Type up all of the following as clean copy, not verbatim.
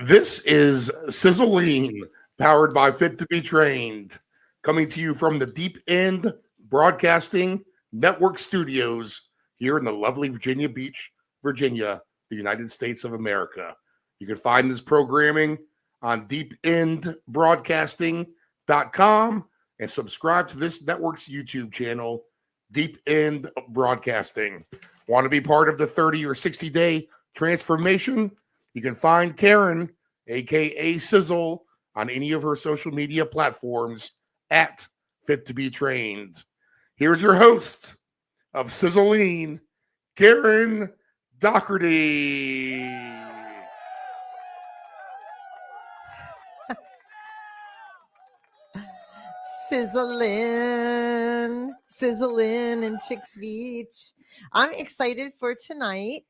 This is Sizzle, powered by Fit to be Trained, coming to you from the Deep End Broadcasting Network studios here in the lovely Virginia Beach, Virginia, the United States of America. You can find this programming on deependbroadcasting.com and subscribe to this network's YouTube channel, Deep End Broadcasting. Want to be part of the 30 or 60-day transformation? You can find Karen, a.k.a. Sizzle, on any of her social media platforms at Fit to be Trained. Here's your host of Sizzle, Karen Dougherty. Sizzling in Chicks Beach. I'm excited for tonight.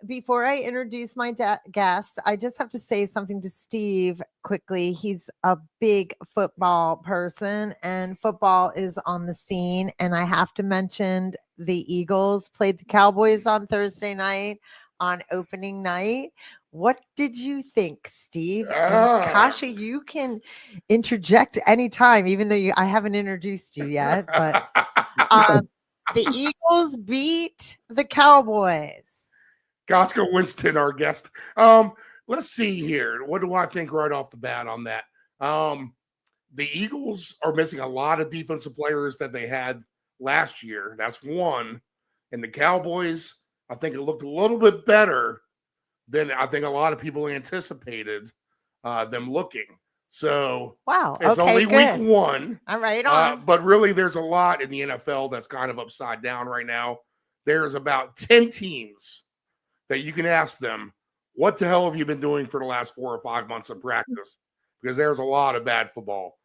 Before I introduce my guest, I just have to say something to Steve quickly. He's a big football person, and football is on the scene. And I have to mention the Eagles played the Cowboys on Thursday night on opening night. What did you think, Steve? And Kasha, you can interject anytime, even though I haven't introduced you yet. But the Eagles beat the Cowboys. Costco Winston, our guest. Let's see here. What do I think right off the bat on that? The Eagles are missing a lot of defensive players that they had last year. That's one. And the Cowboys, I think it looked a little bit better than I think a lot of people anticipated them looking. So wow, it's only week one. All right. But really, there's a lot in the NFL that's kind of upside down right now. There's about 10 teams that you can ask them, what the hell have you been doing for the last 4 or 5 months of practice? Because there's a lot of bad football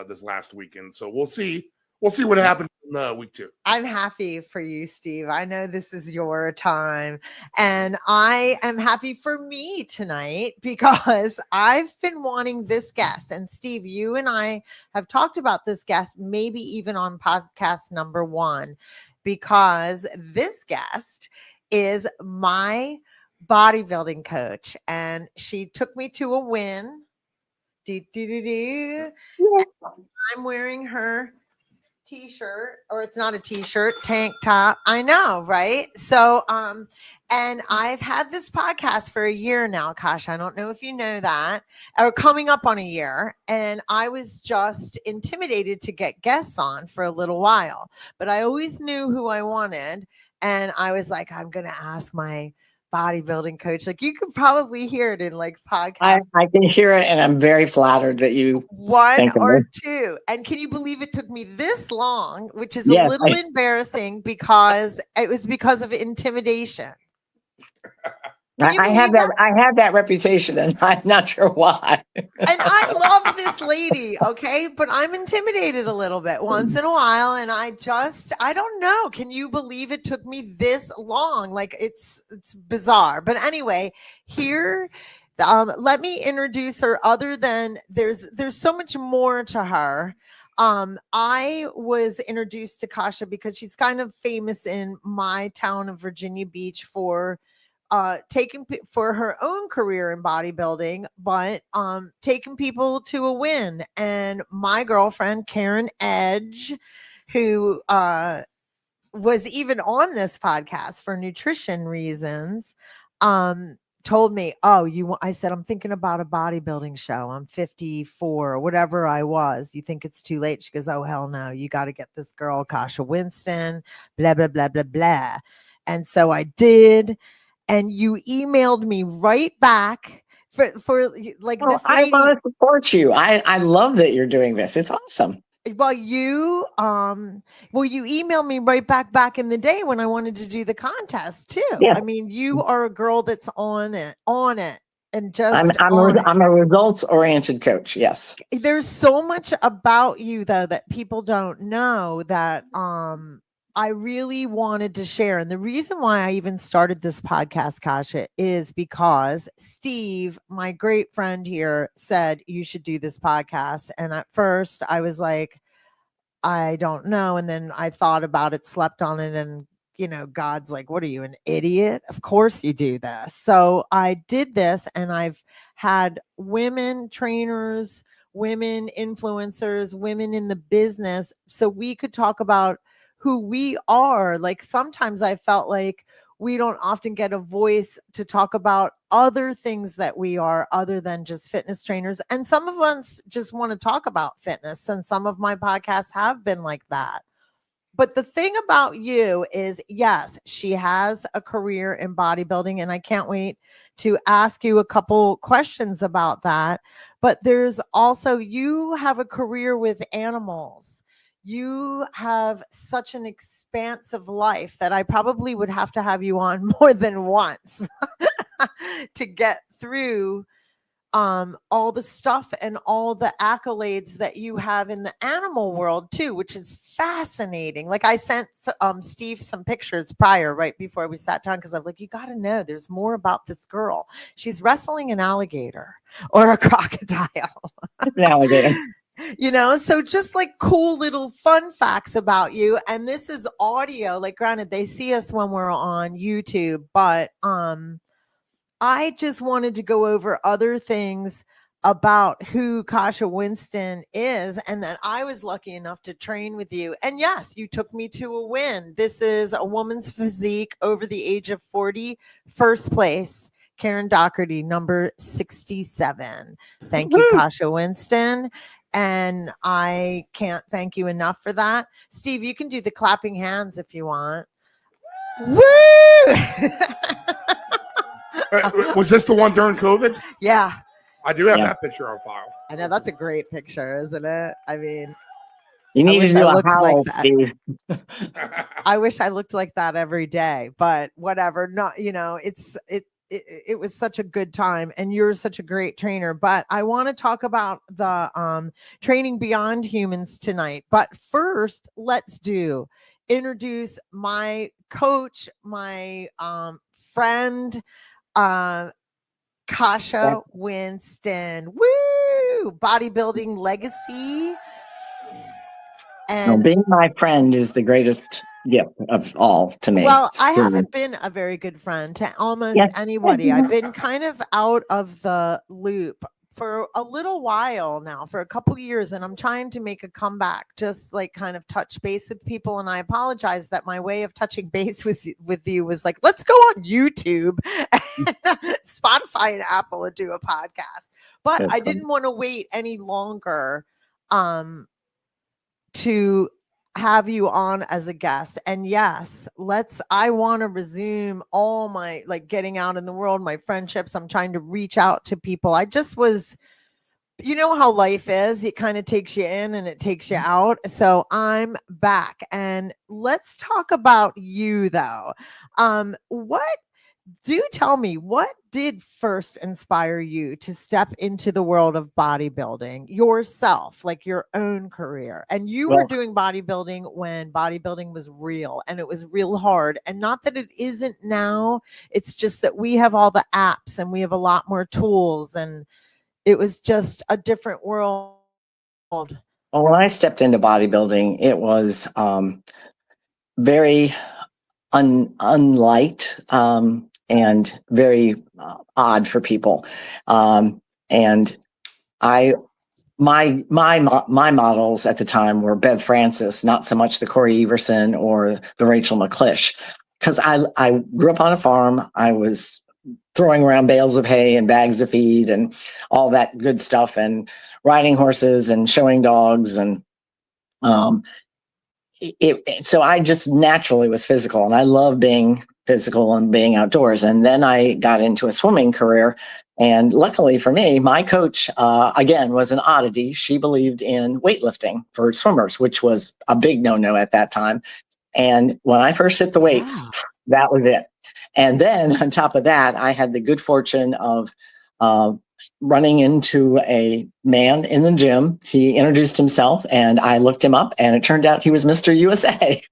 this last weekend. So we'll see. We'll see what happens in week 2. I'm happy for you, Steve. I know this is your time. And I am happy for me tonight because I've been wanting this guest. And Steve, you and I have talked about this guest, maybe even on podcast number 1, because this guest is my bodybuilding coach. And she took me to a win. I'm wearing her t-shirt, or it's not a t-shirt, tank top. I know, right? So and I've had this podcast for a year now, Kash. I don't know if you know that, or coming up on a year, and I was just intimidated to get guests on for a little while, but I always knew who I wanted, and I was like, I'm gonna ask my bodybuilding coach. Like, you can probably hear it in like podcasts. I can hear it, and I'm very flattered that you 1 or 2. And can you believe it took me this long, which is a little embarrassing because it was because of intimidation. I have that reputation, and I'm not sure why. And I love this lady, okay? But I'm intimidated a little bit once in a while, and I don't know. Can you believe it took me this long? Like, it's bizarre. But anyway, here, let me introduce her. Other than there's so much more to her. I was introduced to Kasha because she's kind of famous in my town of Virginia Beach for taking for her own career in bodybuilding, but taking people to a win. And my girlfriend, Karen Edge, who was even on this podcast for nutrition reasons, told me, I said, I'm thinking about a bodybuilding show. I'm 54 or whatever I was. You think it's too late? She goes, oh, hell no. You got to get this girl, Kasha Winston, blah, blah, blah, blah, blah. And so I did. And you emailed me right back for like this lady. I want to support you. I love that you're doing this. It's awesome. Well, you emailed me right back in the day when I wanted to do the contest too. Yeah. I mean, you are a girl that's on it, and just I'm a results oriented coach. Yes. There's so much about you though that people don't know that I really wanted to share. And the reason why I even started this podcast, Kasha, is because Steve, my great friend here, said you should do this podcast. And at first I was like, I don't know. And then I thought about it, slept on it, and God's like, what are you, an idiot? Of course you do this. So I did this, and I've had women trainers, women influencers, women in the business, so we could talk about who we are. Like sometimes I felt like we don't often get a voice to talk about other things that we are other than just fitness trainers. And some of us just want to talk about fitness. And some of my podcasts have been like that. But the thing about you is, yes, she has a career in bodybuilding, and I can't wait to ask you a couple questions about that. But there's also, you have a career with animals. You have such an expansive life that I probably would have to have you on more than once to get through all the stuff and all the accolades that you have in the animal world too, which is fascinating. Like I sent Steve some pictures prior, right before we sat down, because I'm like, you got to know, there's more about this girl. She's wrestling an alligator or a crocodile. An alligator. You know, so just like cool little fun facts about you. And this is audio. Like, granted, they see us when we're on YouTube, but I just wanted to go over other things about who Kasha Winston is, and that I was lucky enough to train with you. And yes, you took me to a win. This is a woman's physique over the age of 40, first place, Karen Dougherty, number 67. Thank you, Kasha Winston. And I can't thank you enough for that. Steve, you can do the clapping hands if you want. Woo! Was this the one during COVID? Yeah. I do have that picture on file. I know, that's a great picture, isn't it? I mean, You need to wish do I a looked like howl, that. Steve. I wish I looked like that every day, but whatever. Not, you know, it was such a good time, and you're such a great trainer. But I want to talk about the training beyond humans tonight. But first, let's introduce my coach, my friend, Kasha Winston. Woo! Bodybuilding legacy. And being my friend is the greatest gift of all to me. well, I haven't been a very good friend to almost anybody. I've been kind of out of the loop for a little while now, for a couple years, and I'm trying to make a comeback, just like kind of touch base with people. And I apologize that my way of touching base with you was like, let's go on YouTube and Spotify and Apple and do a podcast. But I didn't want to wait any longer to have you on as a guest. And yes, I want to resume all my like getting out in the world, my friendships. I'm trying to reach out to people. I just was, you know how life is, it kind of takes you in and it takes you out. So I'm back, and let's talk about you though. Tell me, what did first inspire you to step into the world of bodybuilding yourself, like your own career? And you were doing bodybuilding when bodybuilding was real, and it was real hard. And not that it isn't now, it's just that we have all the apps and we have a lot more tools, and it was just a different world. Well, when I stepped into bodybuilding, it was very unliked and very odd for people. And my models at the time were Bev Francis, not so much the Corey Everson or the Rachel McClish, because I grew up on a farm. I was throwing around bales of hay and bags of feed and all that good stuff, and riding horses and showing dogs. And so I just naturally was physical, and I love being physical and being outdoors. And then I got into a swimming career. And luckily for me, my coach, again, was an oddity. She believed in weightlifting for swimmers, which was a big no-no at that time. And when I first hit the weights, that was it. And then on top of that, I had the good fortune of running into a man in the gym. He introduced himself, and I looked him up, and it turned out he was Mr. USA.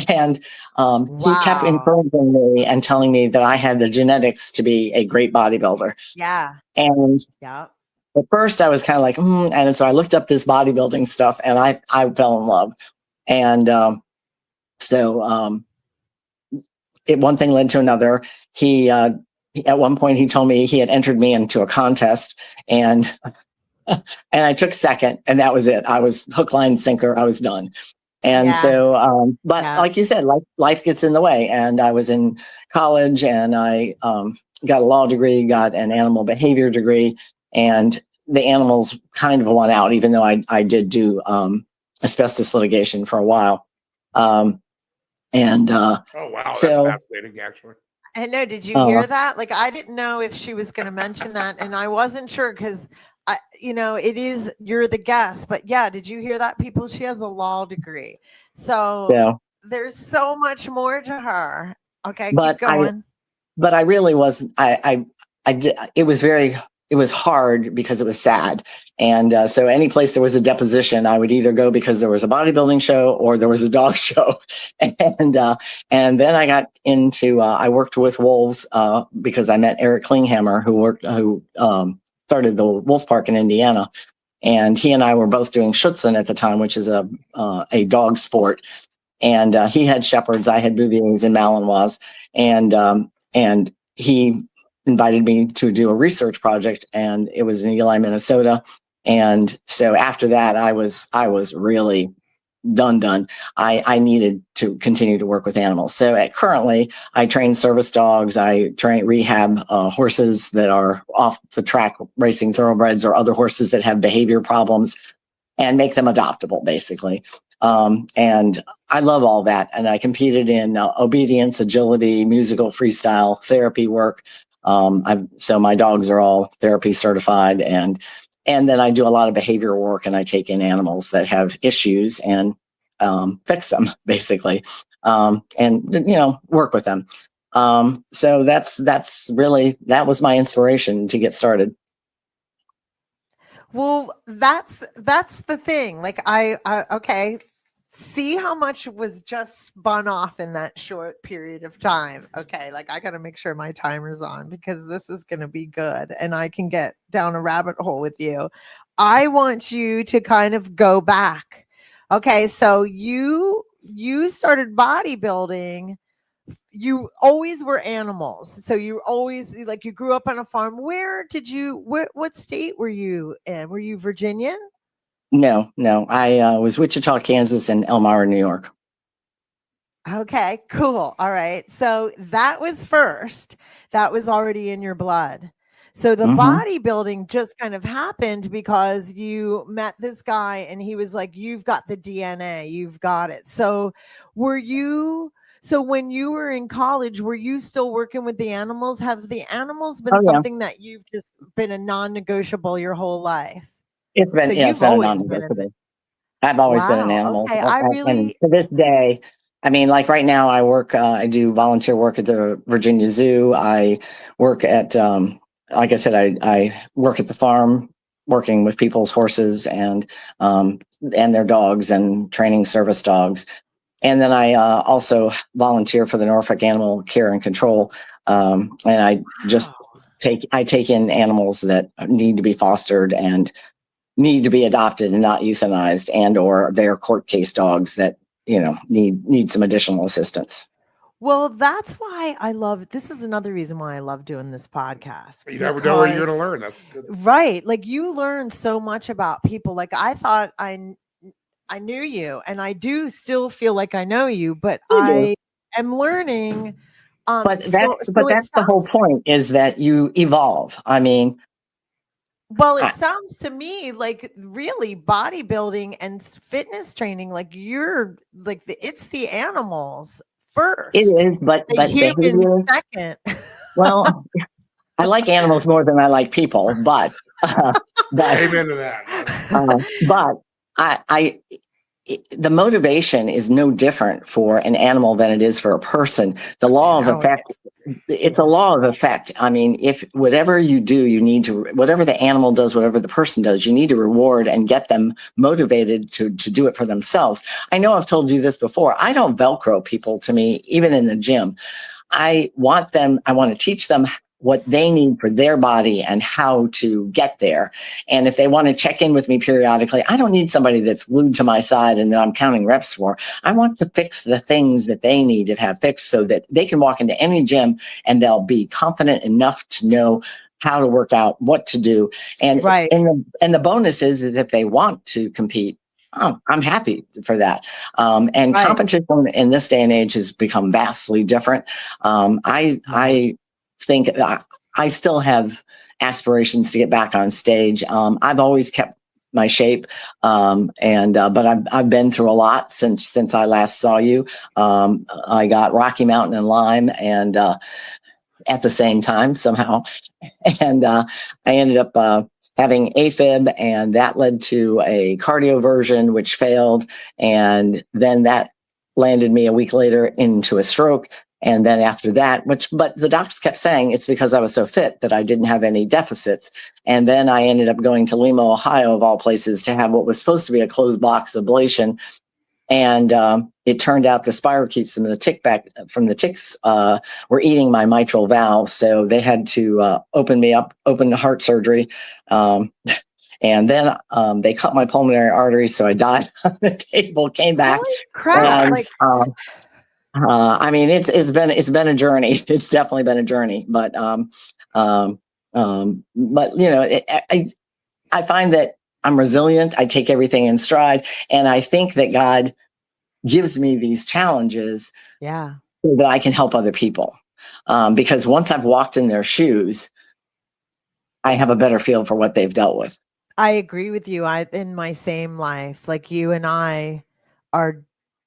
And he kept encouraging me and telling me that I had the genetics to be a great bodybuilder. Yeah. And at first I was kind of like, and so I looked up this bodybuilding stuff, and I fell in love. And one thing led to another. He at one point he told me he had entered me into a contest, and I took second, and that was it. I was hook, line, sinker. I was done. And Yeah. so, but Yeah. like you said, life gets in the way. And I was in college, and I got a law degree, got an animal behavior degree, and the animals kind of won out, even though I did do asbestos litigation for a while. Oh wow, that's so fascinating, actually. I know. Did you hear that? Like, I didn't know if she was going to mention that, and I wasn't sure because it is, you're the guest, but yeah, did you hear that, people? She has a law degree, so there's so much more to her. Okay, but keep going. I really was, I did, it was hard because it was sad. And so any place there was a deposition, I would either go because there was a bodybuilding show or there was a dog show. And then I got into, I worked with wolves because I met Eric Klinghammer, who started the Wolf Park in Indiana. And he and I were both doing Schutzen at the time, which is a dog sport. And he had shepherds, I had Bouviers and Malinois. And he invited me to do a research project, and it was in Ely, Minnesota. And so after that, I was really done. I needed to continue to work with animals. So currently, I train service dogs. I train rehab horses that are off the track racing thoroughbreds, or other horses that have behavior problems, and make them adoptable, basically. And I love all that. And I competed in obedience, agility, musical, freestyle, therapy work. So my dogs are all therapy certified, and then I do a lot of behavioral work, and I take in animals that have issues and fix them, basically, and work with them. So that's really, that was my inspiration to get started. Well, that's the thing. Like, I okay, see how much was just spun off in that short period of time. Okay, like, I got to make sure my timer's on, because this is going to be good and I can get down a rabbit hole with you. I want you to kind of go back. Okay, so you started bodybuilding. You always were animals. So you always, like, you grew up on a farm. What state were you in? Were you Virginian? No. I was Wichita, Kansas, and Elmira, New York. Okay, cool. All right. So that was first. That was already in your blood. So the bodybuilding just kind of happened because you met this guy and he was like, you've got the DNA, you've got it. So when you were in college, were you still working with the animals? Have the animals been something that you've just been a non-negotiable your whole life? It's been, it's been a non-negotiable. I've always been an animal. Okay, And to this day, I mean, like right now I work, I do volunteer work at the Virginia Zoo. I work at, like I said, I work at the farm, working with people's horses and their dogs, and training service dogs. And then I also volunteer for the Norfolk Animal Care and Control. And I just take in animals that need to be fostered and need to be adopted and not euthanized, and or they're court case dogs that need some additional assistance. Well, that's why I love, this is another reason why I love doing this podcast. You never know where you're going to learn. That's good. Right. Like, you learn so much about people. Like, I thought I knew you, and I do still feel like I know you, but I am learning. But that's the whole point, is that you evolve. I mean, well, it sounds to me like really bodybuilding and fitness training, like you're like it's the animals first. It is, but human second. Well, I like animals more than I like people, but amen to that. But the motivation is no different for an animal than it is for a person. The law of effect, it's a law of effect. I mean, if whatever you do, you need to, whatever the animal does, whatever the person does, you need to reward and get them motivated to do it for themselves. I know I've told you this before. I don't Velcro people to me, even in the gym. I want to teach them what they need for their body and how to get there. And if they want to check in with me periodically, I don't need somebody that's glued to my side and that I'm counting reps for. I want to fix the things that they need to have fixed so that they can walk into any gym and they'll be confident enough to know how to work out, what to do. And, Right. and the bonus is that if they want to compete, I'm happy for that. And Right. competition in this day and age has become vastly different. I think I still have aspirations to get back on stage. I've always kept my shape, but I've been through a lot since I last saw you. I got Rocky Mountain and Lyme, and at the same time somehow, and I ended up having AFib, and that led to a cardio version, which failed. And then that landed me a week later into a stroke. And then after that, but the doctors kept saying it's because I was so fit that I didn't have any deficits. And then I ended up going to Lima, Ohio, of all places, to have what was supposed to be a closed box ablation. And it turned out the spirochetes from the ticks were eating my mitral valve. So they had to open the heart surgery. And then they cut my pulmonary arteries. So I died on the table, came back. Holy crap. And, I mean, it's been a journey. It's definitely been a journey, but you know, I find that I'm resilient. I take everything in stride. And I think that God gives me these challenges so that I can help other people. Because once I've walked in their shoes, I have a better feel for what they've dealt with. I agree with you. In my same life, like you and I are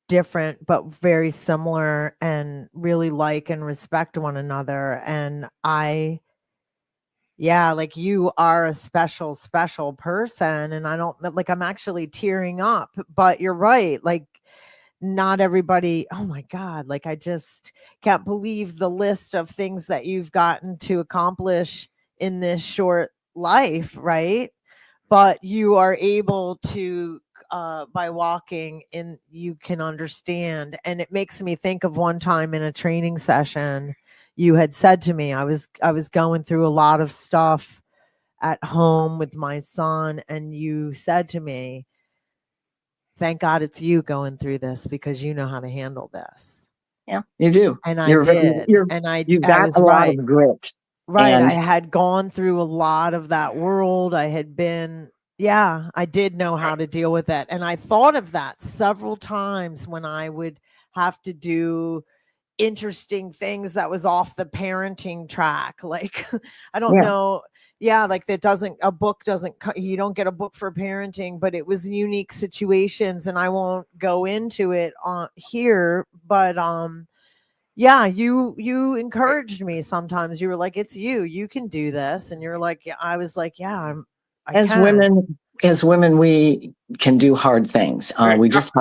different, but very similar, and really like and respect one another. And like you are a special person, and I don't like, I'm actually tearing up, but you're right. Like not everybody, oh my God, like I just can't believe the list of things that you've gotten to accomplish in this short life, right? But you are able to, by walking in, you can understand. And it makes me think of one time in a training session, you had said to me, I was going through a lot of stuff at home with my son, and you said to me, thank God it's you going through this, because you know how to handle this. Yeah, you do. And I did. You've got a lot of grit. Right. I had gone through a lot of that world. I did know how to deal with it. And I thought of that several times when I would have to do interesting things that was off the parenting track. Like, I don't know. Yeah. Like you don't get a book for parenting, but it was unique situations, and I won't go into it here, but, you encouraged me sometimes. You were like, it's you can do this. And you're like, I was like, as women, we can do hard things. We just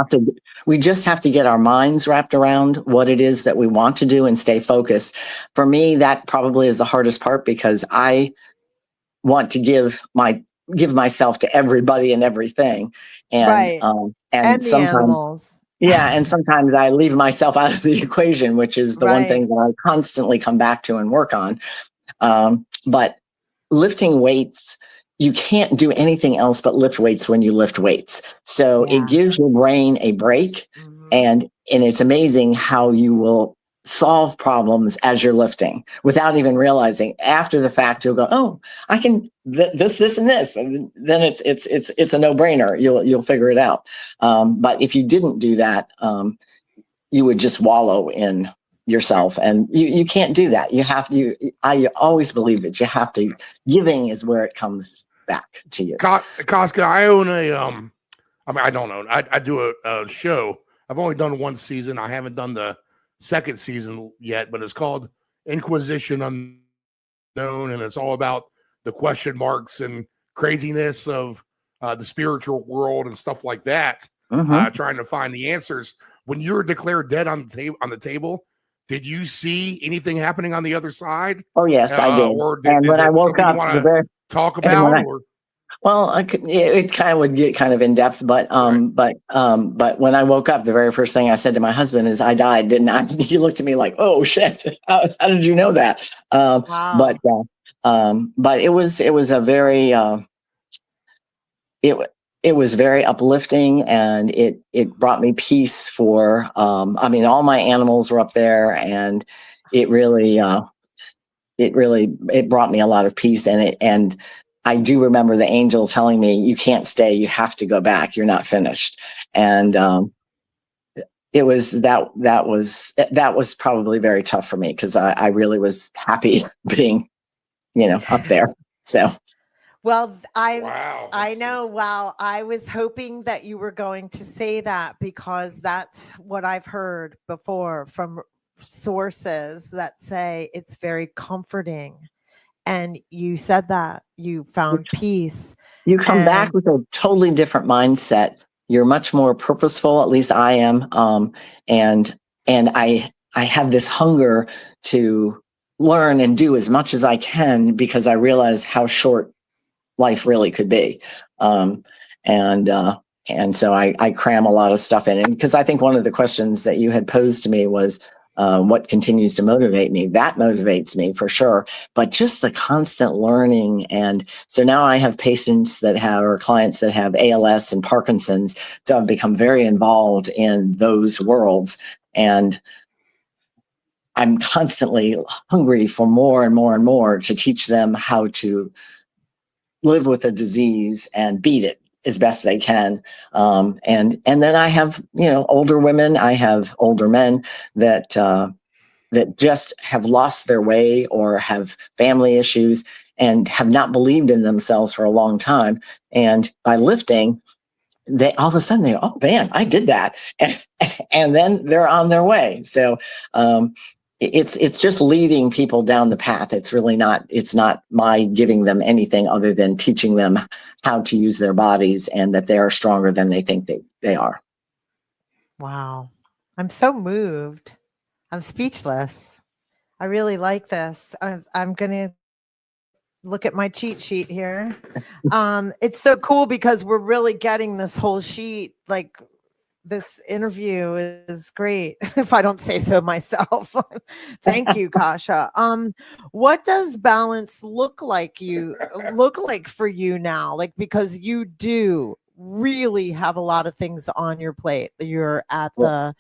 have to get our minds wrapped around what it is that we want to do and stay focused. For me, that probably is the hardest part, because I want to give myself to everybody and everything. And the sometimes animals. And sometimes I leave myself out of the equation, which is the one thing that I constantly come back to and work on. But lifting weights, you can't do anything else but lift weights when you lift weights. So it gives your brain a break. Mm-hmm. And it's amazing how you will solve problems as you're lifting without even realizing. After the fact, you'll go, oh, I can this and this, and then it's a no-brainer. You'll figure it out. But if you didn't do that, you would just wallow in yourself, and you can't do that. I always believe that you have to. Giving is where it comes back to you. Koska, I own I don't own. I do a show. I've only done one season. I haven't done the second season yet, but it's called Inquisition Unknown, and it's all about the question marks and craziness of the spiritual world and stuff like that. Trying to find the answers. When you were declared dead on the table, did you see anything happening on the other side? Oh yes, I did. Or and when I woke up, talk about? Well, it kind of would get kind of in depth, but but when I woke up, the very first thing I said to my husband is, "I died, didn't I?" He looked at me like, "Oh shit, how did you know that?" Wow. But it was a very it it was very uplifting, and it brought me peace for I mean, all my animals were up there, and it really it brought me a lot of peace, and I do remember the angel telling me, "You can't stay, you have to go back, you're not finished." And it was that was probably very tough for me, because I really was happy being, up there. So Well, Wow. I know. Wow. I was hoping that you were going to say that, because that's what I've heard before from sources that say it's very comforting. And you said that you found peace. you come back And with a totally different mindset. You're much more purposeful, at least I am. And I have this hunger to learn and do as much as I can, because I realize how short life really could be. Um, and so I cram a lot of stuff in. And because I think one of the questions that you had posed to me was, what continues to motivate me? That motivates me for sure. But just the constant learning. And so now I have patients that have, or clients that have ALS and Parkinson's. So I've become very involved in those worlds. And I'm constantly hungry for more and more and more to teach them how to live with a disease and beat it as best they can. And then I have, older women, I have older men that that just have lost their way, or have family issues, and have not believed in themselves for a long time. And by lifting, they all of a sudden oh man, I did that, and then they're on their way. So it's just leading people down the path. It's not my giving them anything other than teaching them how to use their bodies, and that they are stronger than they think they are. wow, I'm so moved. I'm speechless. I really like this. I'm going to look at my cheat sheet here. It's so cool, because we're really getting this whole sheet. Like, this interview is great, if I don't say so myself. Thank you, Kasha. What does balance look like for you now? Like, because you do really have a lot of things on your plate. You're at the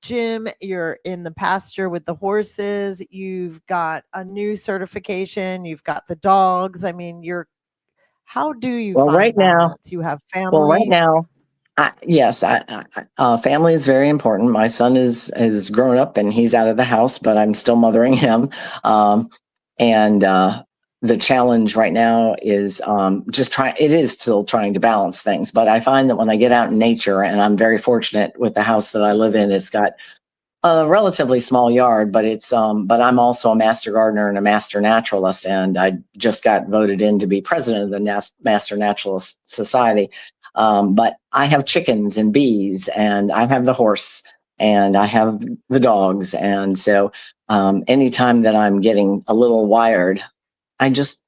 gym, you're in the pasture with the horses, you've got a new certification, you've got the dogs. I mean, how do you Well, find right now, balance? You have well, right family. now, yes, family is very important. My son is grown up and he's out of the house, but I'm still mothering him. And the challenge right now is it is still trying to balance things. But I find that when I get out in nature, and I'm very fortunate with the house that I live in, it's got a relatively small yard, but but I'm also a master gardener and a master naturalist, and I just got voted in to be president of the Master Naturalist Society. But I have chickens and bees, and I have the horse, and I have the dogs, and so anytime that I'm getting a little wired, I just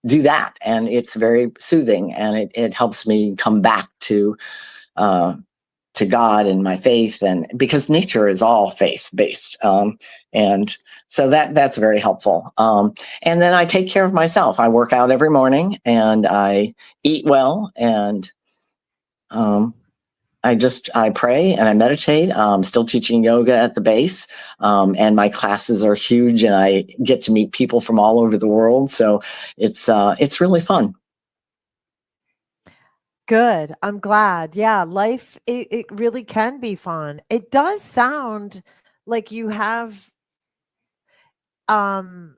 do that, and it's very soothing, and it helps me come back uh, to God and my faith, and because nature is all faith based, and so that's very helpful. And then I take care of myself. I work out every morning, and I eat well, and I pray and I meditate. I'm still teaching yoga at the base, and my classes are huge, and I get to meet people from all over the world. So it's really fun. Good. I'm glad. Yeah, life, it really can be fun. It does sound like you have um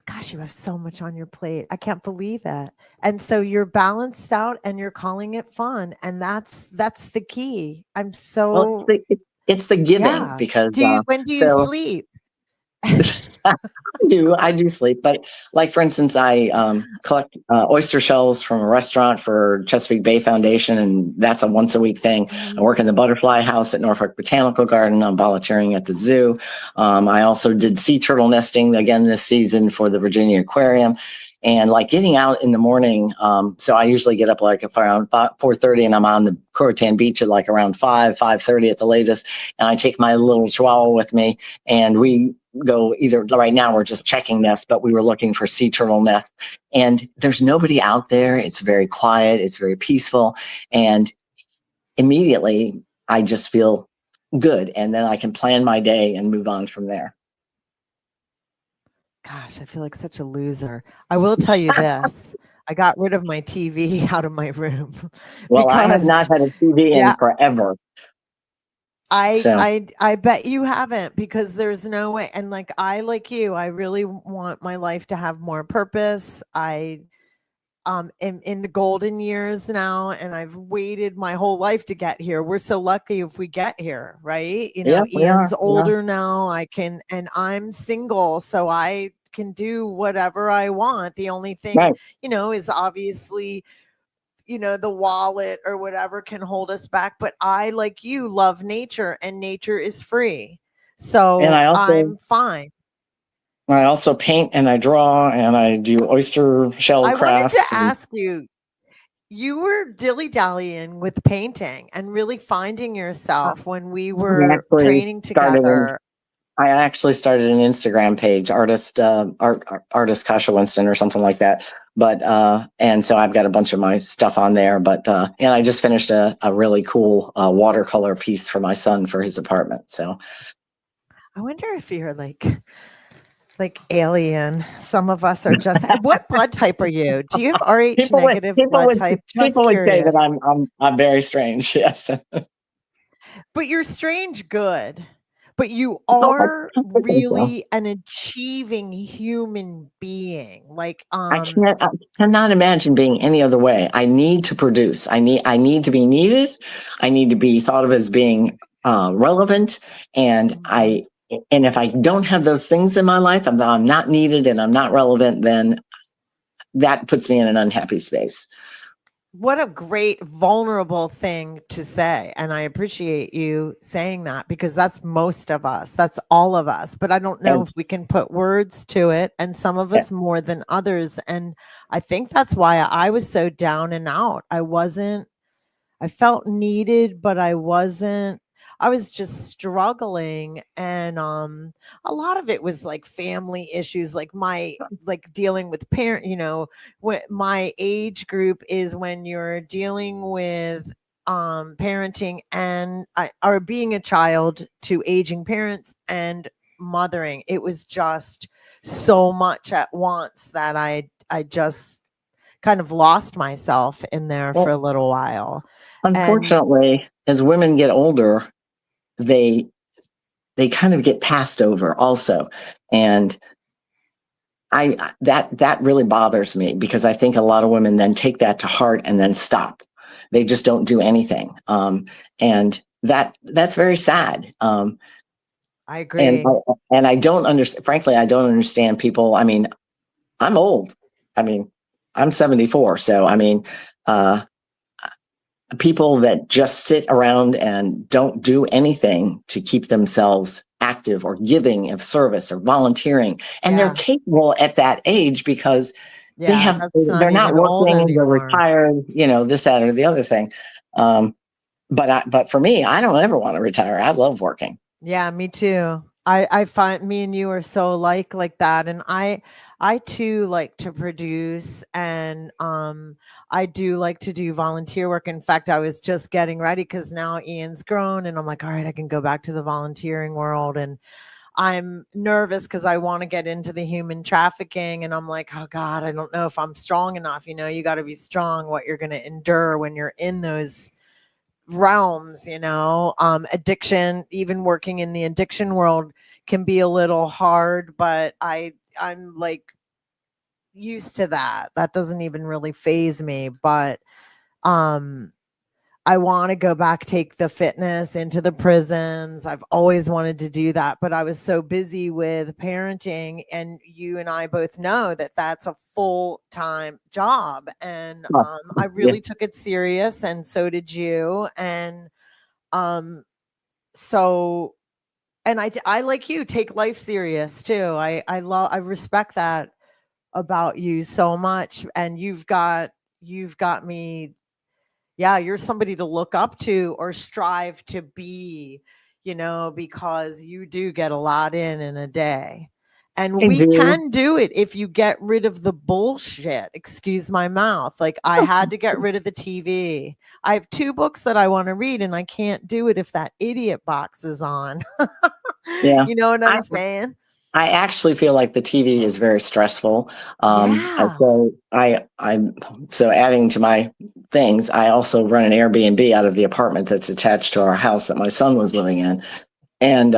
gosh, you have so much on your plate. I can't believe it. And so you're balanced out and you're calling it fun, and that's the key. I'm Well, so it's the giving, yeah. because When do you so sleep? I do sleep, but like for instance, I collect oyster shells from a restaurant for Chesapeake Bay Foundation, and that's a once a week thing. I work in the butterfly house at Norfolk Botanical Garden. I'm volunteering at the zoo. I also did sea turtle nesting again this season for the Virginia Aquarium. And like getting out in the morning. So I usually get up like around 4:30, and I'm on the Croatan beach at like around 5:30 at the latest. And I take my little chihuahua with me, and we go either, right now we're just checking nests, but we were looking for sea turtle nests, and there's nobody out there. It's very quiet. It's very peaceful. And immediately I just feel good. And then I can plan my day and move on from there. Gosh, I feel like such a loser. I will tell you this. I got rid of my TV out of my room Well, I have not had a TV in forever. I bet you haven't, because there's no way. And like I really want my life to have more purpose. I am in the golden years now, and I've waited my whole life to get here. We're so lucky if we get here, right? You know, Ian's older now. And I'm single, so I can do whatever I want. The only thing, is obviously, the wallet or whatever can hold us back. But I, like you, love nature, and nature is free. So I'm fine. I also paint and I draw and I do oyster shell crafts. I wanted to ask you, you were dilly-dallying with painting and really finding yourself when we were training together. I actually started an Instagram page, artist Kasha Winston or something like that. But and so I've got a bunch of my stuff on there. But and I just finished a really cool watercolor piece for my son for his apartment. So I wonder if you're like alien. Some of us are just. What blood type are you? Do you have RH negative blood type? People would say that I'm very strange. Yes. But you're strange good. But you are really an achieving human being. Like I cannot imagine being any other way. I need to produce. I need to be needed. I need to be thought of as being relevant. And if I don't have those things in my life, I'm not needed and I'm not relevant, then that puts me in an unhappy space. What a great vulnerable thing to say. And I appreciate you saying that, because that's most of us. That's all of us. But I don't know if we can put words to it, and some of us more than others. And I think that's why I was so down and out. I felt needed, but I was just struggling. And a lot of it was like family issues, like dealing with what my age group is, when you're dealing with parenting and or being a child to aging parents and mothering. It was just so much at once that I just kind of lost myself in there for a little while. Unfortunately, as women get older, they kind of get passed over also. And that really bothers me, because I think a lot of women then take that to heart and then stop. They just don't do anything. And that's very sad. I agree. And I don't understand, frankly, I don't understand people. I mean, I'm old. I mean, I'm 74. So, I mean, people that just sit around and don't do anything to keep themselves active or giving of service or volunteering. And they're capable at that age, because they're not working, they're retired, this, that, or the other thing. But for me, I don't ever want to retire. I love working. Yeah, me too. I find me and you are so alike like that. And I too like to produce, and I do like to do volunteer work. In fact, I was just getting ready, because now Ian's grown, and I'm like, all right, I can go back to the volunteering world. And I'm nervous because I want to get into the human trafficking, and I'm like, oh God, I don't know if I'm strong enough. You got to be strong, what you're going to endure when you're in those realms. Addiction, even working in the addiction world, can be a little hard, but I'm like used to that. That doesn't even really faze me. But I want to go back, take the fitness into the prisons. I've always wanted to do that, but I was so busy with parenting, and you and I both know that that's a full-time job. And I really took it serious, and so did you. And so, and I like you, take life serious too. I respect that about you so much, and you've got me. Yeah, you're somebody to look up to or strive to be, because you do get a lot in a day. And I we do. can do it if you get rid of the bullshit. Excuse my mouth. Like, I had to get rid of the TV. I have 2 books that I want to read, and I can't do it if that idiot box is on. Yeah. You know what I I'm saying? I actually feel like the TV is very stressful. And Yeah. so I'm so adding to my things, I also run an Airbnb out of the apartment that's attached to our house that my son was living in. And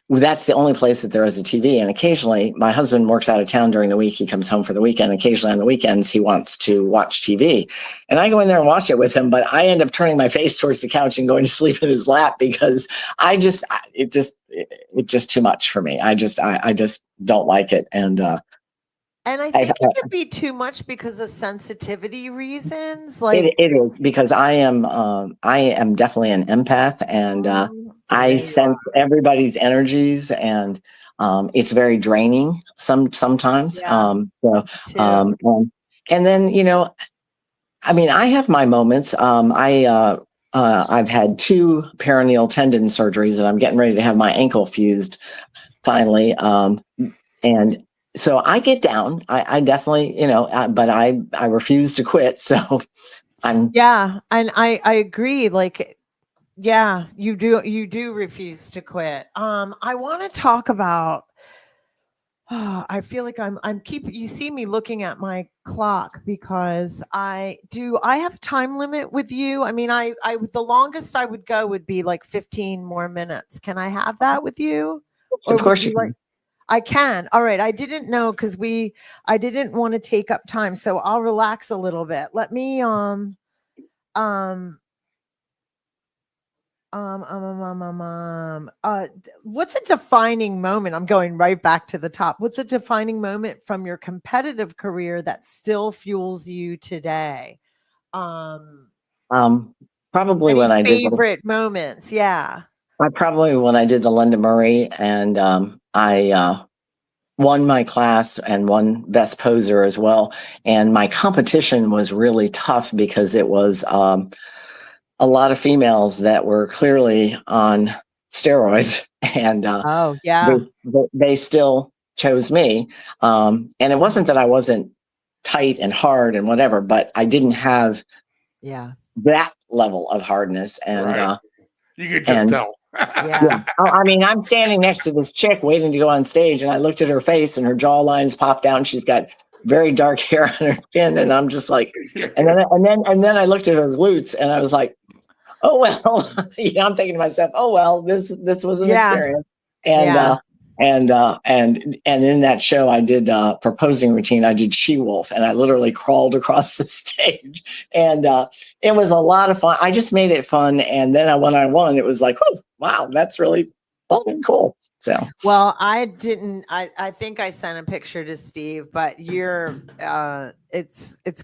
that's the only place that there is a TV. And occasionally, my husband works out of town during the week. He comes home for the weekend. Occasionally on the weekends, he wants to watch TV. And I go in there and watch it with him, but I end up turning my face towards the couch and going to sleep in his lap because it's just too much for me. I just don't like it. And And I think it could be too much because of sensitivity reasons. Like, it is because I am definitely an empath, and yeah, I you are. sense everybody's energies, and it's very draining sometimes. Yeah, So too. and then I mean, I have my moments. I've had 2 perineal tendon surgeries, and I'm getting ready to have my ankle fused finally. And so I get down. I definitely, but I refuse to quit. So I'm Yeah, and I agree. Like, yeah, you do refuse to quit. I want to talk about. I feel like I'm keep you see me looking at my clock because I have a time limit with you. I mean, the longest I would go would be like 15 more minutes. Can I have that with you? Or of would course you you like? can. I can. All right. I didn't know because I didn't want to take up time, so I'll relax a little bit. Let me um what's a defining moment? I'm going right back to the top. What's a defining moment from your competitive career that still fuels you today? Um, Um, probably any when I did favorite moments? Yeah. probably when I did the London Murray, and I won my class and won best poser as well. And my competition was really tough because it was a lot of females that were clearly on steroids, and Oh, they, yeah. they still chose me. And it wasn't that I wasn't tight and hard and whatever, but I didn't have Yeah. that level of hardness. Right. You could just And tell. yeah, Yeah. I mean, I'm standing next to this chick waiting to go on stage, and I looked at her face, and her jaw lines popped down. She's got very dark hair on her chin, and I'm just like, and then I looked at her glutes, and I was like, oh well. I'm thinking to myself, oh well, this was an Yeah. experience. And Yeah. and in that show I did proposing routine. I did she wolf, and I literally crawled across the stage, and it was a lot of fun. I just made it fun, and then when I won, it was like, oh wow, that's really fun, cool. So Well, I didn't I think I sent a picture to Steve, but it's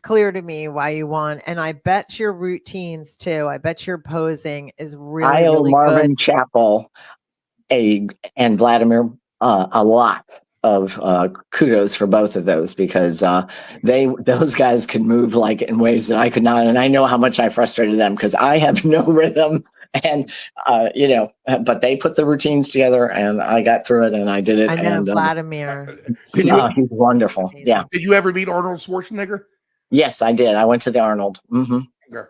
clear to me why you won. And I bet your routines too. I bet your posing is really, I owe really good. Marvin Chappell and Vladimir a lot of kudos for both of those, because those guys could move like in ways that I could not, and I know how much I frustrated them because I have no rhythm, and but they put the routines together, and I got through it, and I did it, I know and Vladimir. Did you he's wonderful. Yeah, did you ever meet Arnold Schwarzenegger? yes, I did. I went to the Arnold. Mm-hmm. Yeah.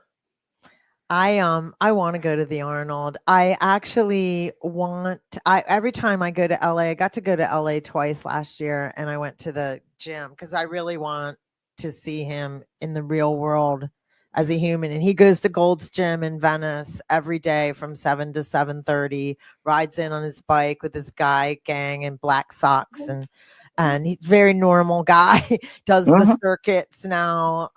I want to go to the Arnold. I actually I every time I go to LA, I got to go to LA twice last year, and I went to the gym because I really want to see him in the real world as a human. And he goes to Gold's Gym in Venice every day from 7 to 7:30, rides in on his bike with his guy gang in black socks, and he's a very normal guy, does the Mm-hmm. circuits now.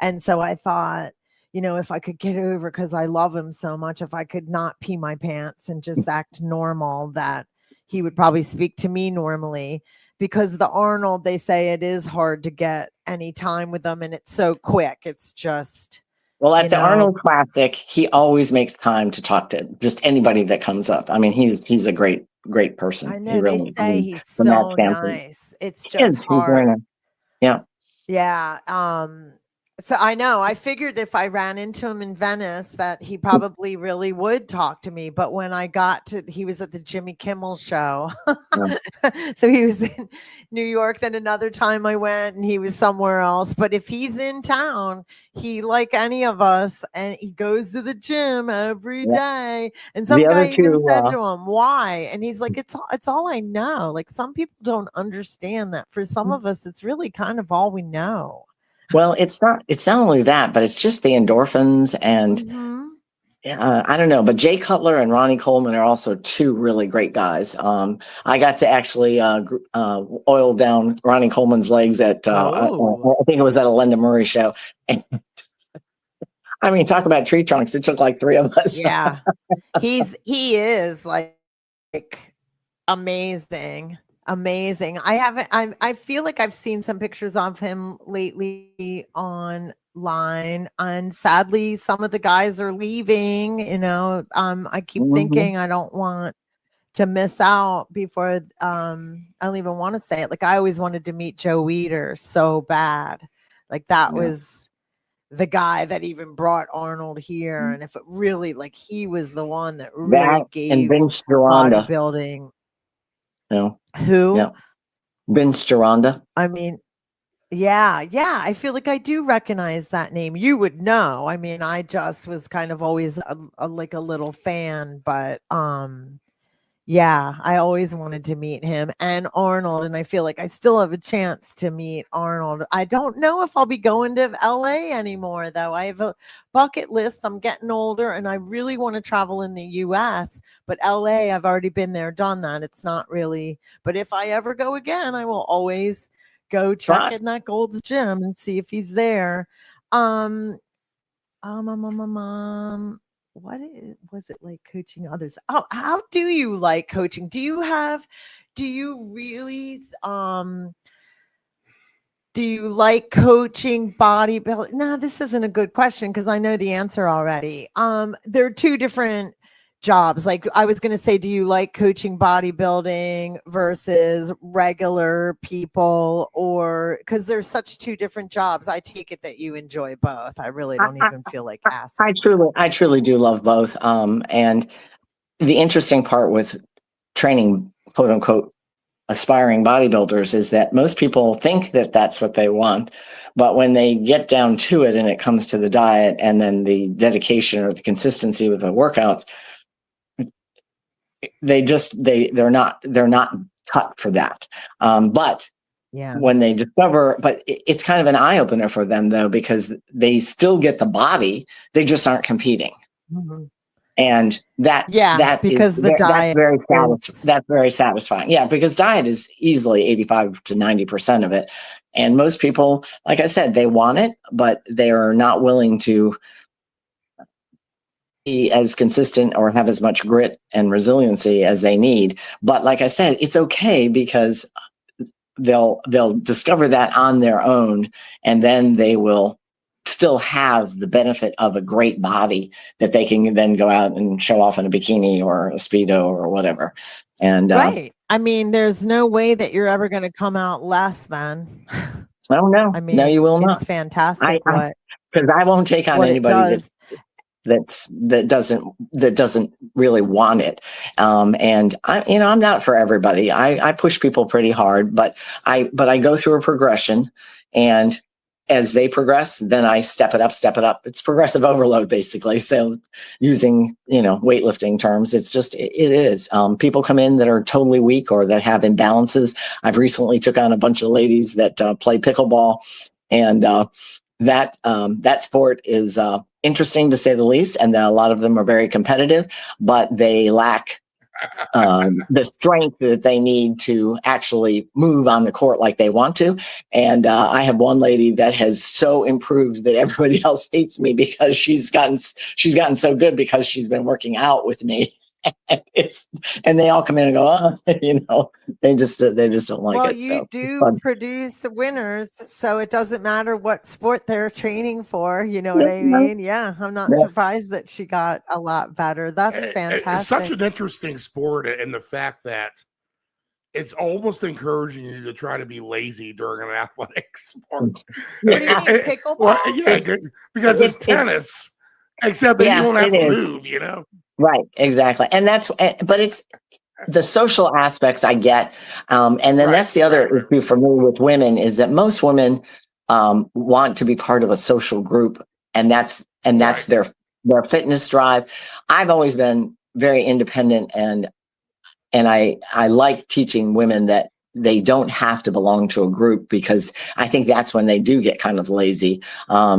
And so I thought, if I could get over, because I love him so much, if I could not pee my pants and just act normal, that he would probably speak to me normally. Because the Arnold, they say it is hard to get any time with them, and it's so quick. It's just, Well, at the Arnold Classic, he always makes time to talk to just anybody that comes up. I mean, he's a great person. I He know they really, I say mean, he's from that so standpoint, nice. It's he is. just He's very hard. nice. Yeah. Yeah. So I know, I figured if I ran into him in Venice that he probably really would talk to me. But when I got to, he was at the Jimmy Kimmel show. Yeah. So he was in New York. Then another time I went and he was somewhere else. But if he's in town, he, like any of us, and he goes to the gym every Yeah. day. And The some other guy even two, said to him, why? And he's like, it's all I know. Like, some people don't understand that for some of us, it's really kind of all we know. well, it's not only that, but it's just the endorphins and Mhm. I don't know, but Jay Cutler and Ronnie Coleman are also two really great guys. I got to actually oil down Ronnie Coleman's legs at Oh, I think it was at a Linda Murray show. And, I mean, talk about tree trunks. It took like three of us. yeah. He is like amazing. Amazing. I feel like I've seen some pictures of him lately online, and sadly some of the guys are leaving, I keep Mhm. thinking I don't want to miss out before I don't even want to say it. Like, I always wanted to meet Joe Weider so bad. Like, that Yeah. was the guy that even brought Arnold here. And if it really, like, he was the one that That really and gave Vince Gironda. bodybuilding. You know, Who? yeah, Vince Gironda. I mean, yeah, yeah. I feel like I do recognize that name. You would know. I mean, I just was kind of always like a little fan, but yeah, I always wanted to meet him and Arnold, and I feel like I still have a chance to meet Arnold. I don't know if I'll be going to LA anymore, though. I have a bucket list. I'm getting older and I really want to travel in the US, but LA, I've already been there, done that. It's not really, but if I ever go again, I will always go check But in that Gold's Gym and see if he's there. Um, what was it like coaching others? Oh, how do you like coaching? Do you really, do you like coaching bodybuilding? No, this isn't a good question because I know the answer already. There are two different jobs. Like, I was going to say, do you like coaching bodybuilding versus regular people, or because there's such two different jobs? I take it that you enjoy both. I really I, don't I, even feel like I asking. I truly do love both. And the interesting part with training, quote unquote, aspiring bodybuilders is that most people think that that's what they want, but when they get down to it and it comes to the diet and then the dedication or the consistency with the workouts, they're not cut for that. But Yeah. when they discover, but it's kind of an eye opener for them though, because they still get the body, they just aren't competing. Mhm. And Yeah, because the diet is, that's very satisfying. Yeah, because diet is easily 85 to 90% of it. And most people, like I said, they want it, but they are not willing to be as consistent or have as much grit and resiliency as they need. But like I said, it's okay because they'll discover that on their own, and then they will still have the benefit of a great body that they can then go out and show off in a bikini or a speedo or whatever. And right. I mean, there's no way that you're ever going to come out less than. oh I no, you mean, will it's not. fantastic I because I won't take on what it anybody does. that doesn't really want it. And I'm not for everybody. I push people pretty hard, but I go through a progression, and as they progress, then I step it up. It's progressive overload, basically. So using, weightlifting terms, it is. People come in that are totally weak or that have imbalances. I've recently took on a bunch of ladies that play pickleball, and that sport is interesting to say the least, and a lot of them are very competitive, but they lack the strength that they need to actually move on the court like they want to. And I have one lady that has so improved that everybody else hates me because she's gotten so good because she's been working out with me. And they all come in and go, they just don't like Well, it. you So it's do fun. produce the winners, so it doesn't matter what sport they're training for. You know what Yeah, I mean? Yeah, I'm not yeah. surprised that she got a lot better. That's It's such fantastic. an interesting sport, and the fact that it's almost encouraging you to try to be lazy during an athletic sport. What do you mean, pickleball? Well, yeah, because it's tennis, except that you Yeah, don't have it to is. move, you know? Right, exactly. And but it's the social aspects I get. And then that's the other issue for me with women is that most women want to be part of a social group, and that's their fitness drive. I've always been very independent, and I like teaching women that they don't have to belong to a group, because I think that's when they do get kind of lazy,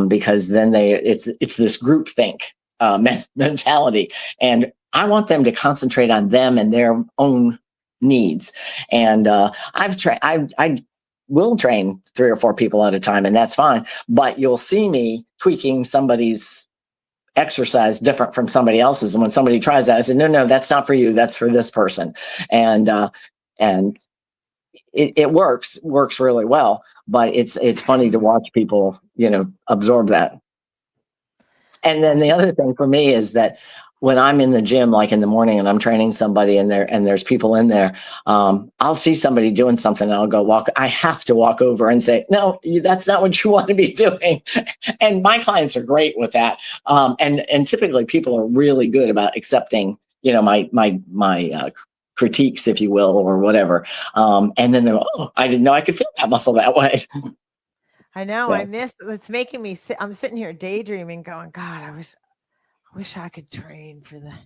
because then it's this group think mentality, and I want them to concentrate on them and their own needs. And I will train 3 or 4 people at a time, and that's fine. But you'll see me tweaking somebody's exercise different from somebody else's. And when somebody tries that, I said, no, that's not for you. That's for this person. And it works really well. But it's funny to watch people, absorb that. And then the other thing for me is that when I'm in the gym, like in the morning, and I'm training somebody, and there's people in there, I'll see somebody doing something, and I'll go walk. I have to walk over and say, "No, that's not what you want to be doing." And my clients are great with that. And typically people are really good about accepting, my critiques, if you will, or whatever. And then they're, "Oh, I didn't know I could feel that muscle that way." I know. So. I miss. It's making me. I'm sitting here daydreaming, going, God, I wish I could train for that.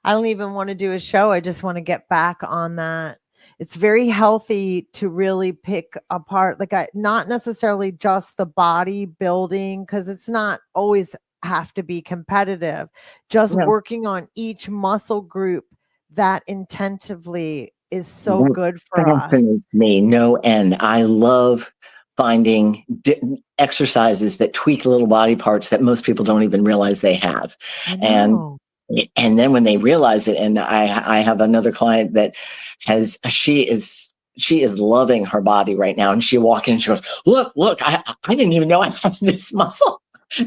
I don't even want to do a show. I just want to get back on that. It's very healthy to really pick apart, not necessarily just the body building, because it's not always have to be competitive. Just working on each muscle group that intentively is so good for us. Me, no end. I love finding exercises that tweak little body parts that most people don't even realize they have. And then when they realize it, and I have another client that she is loving her body right now, and she walks in and she goes, look, I didn't even know I had this muscle.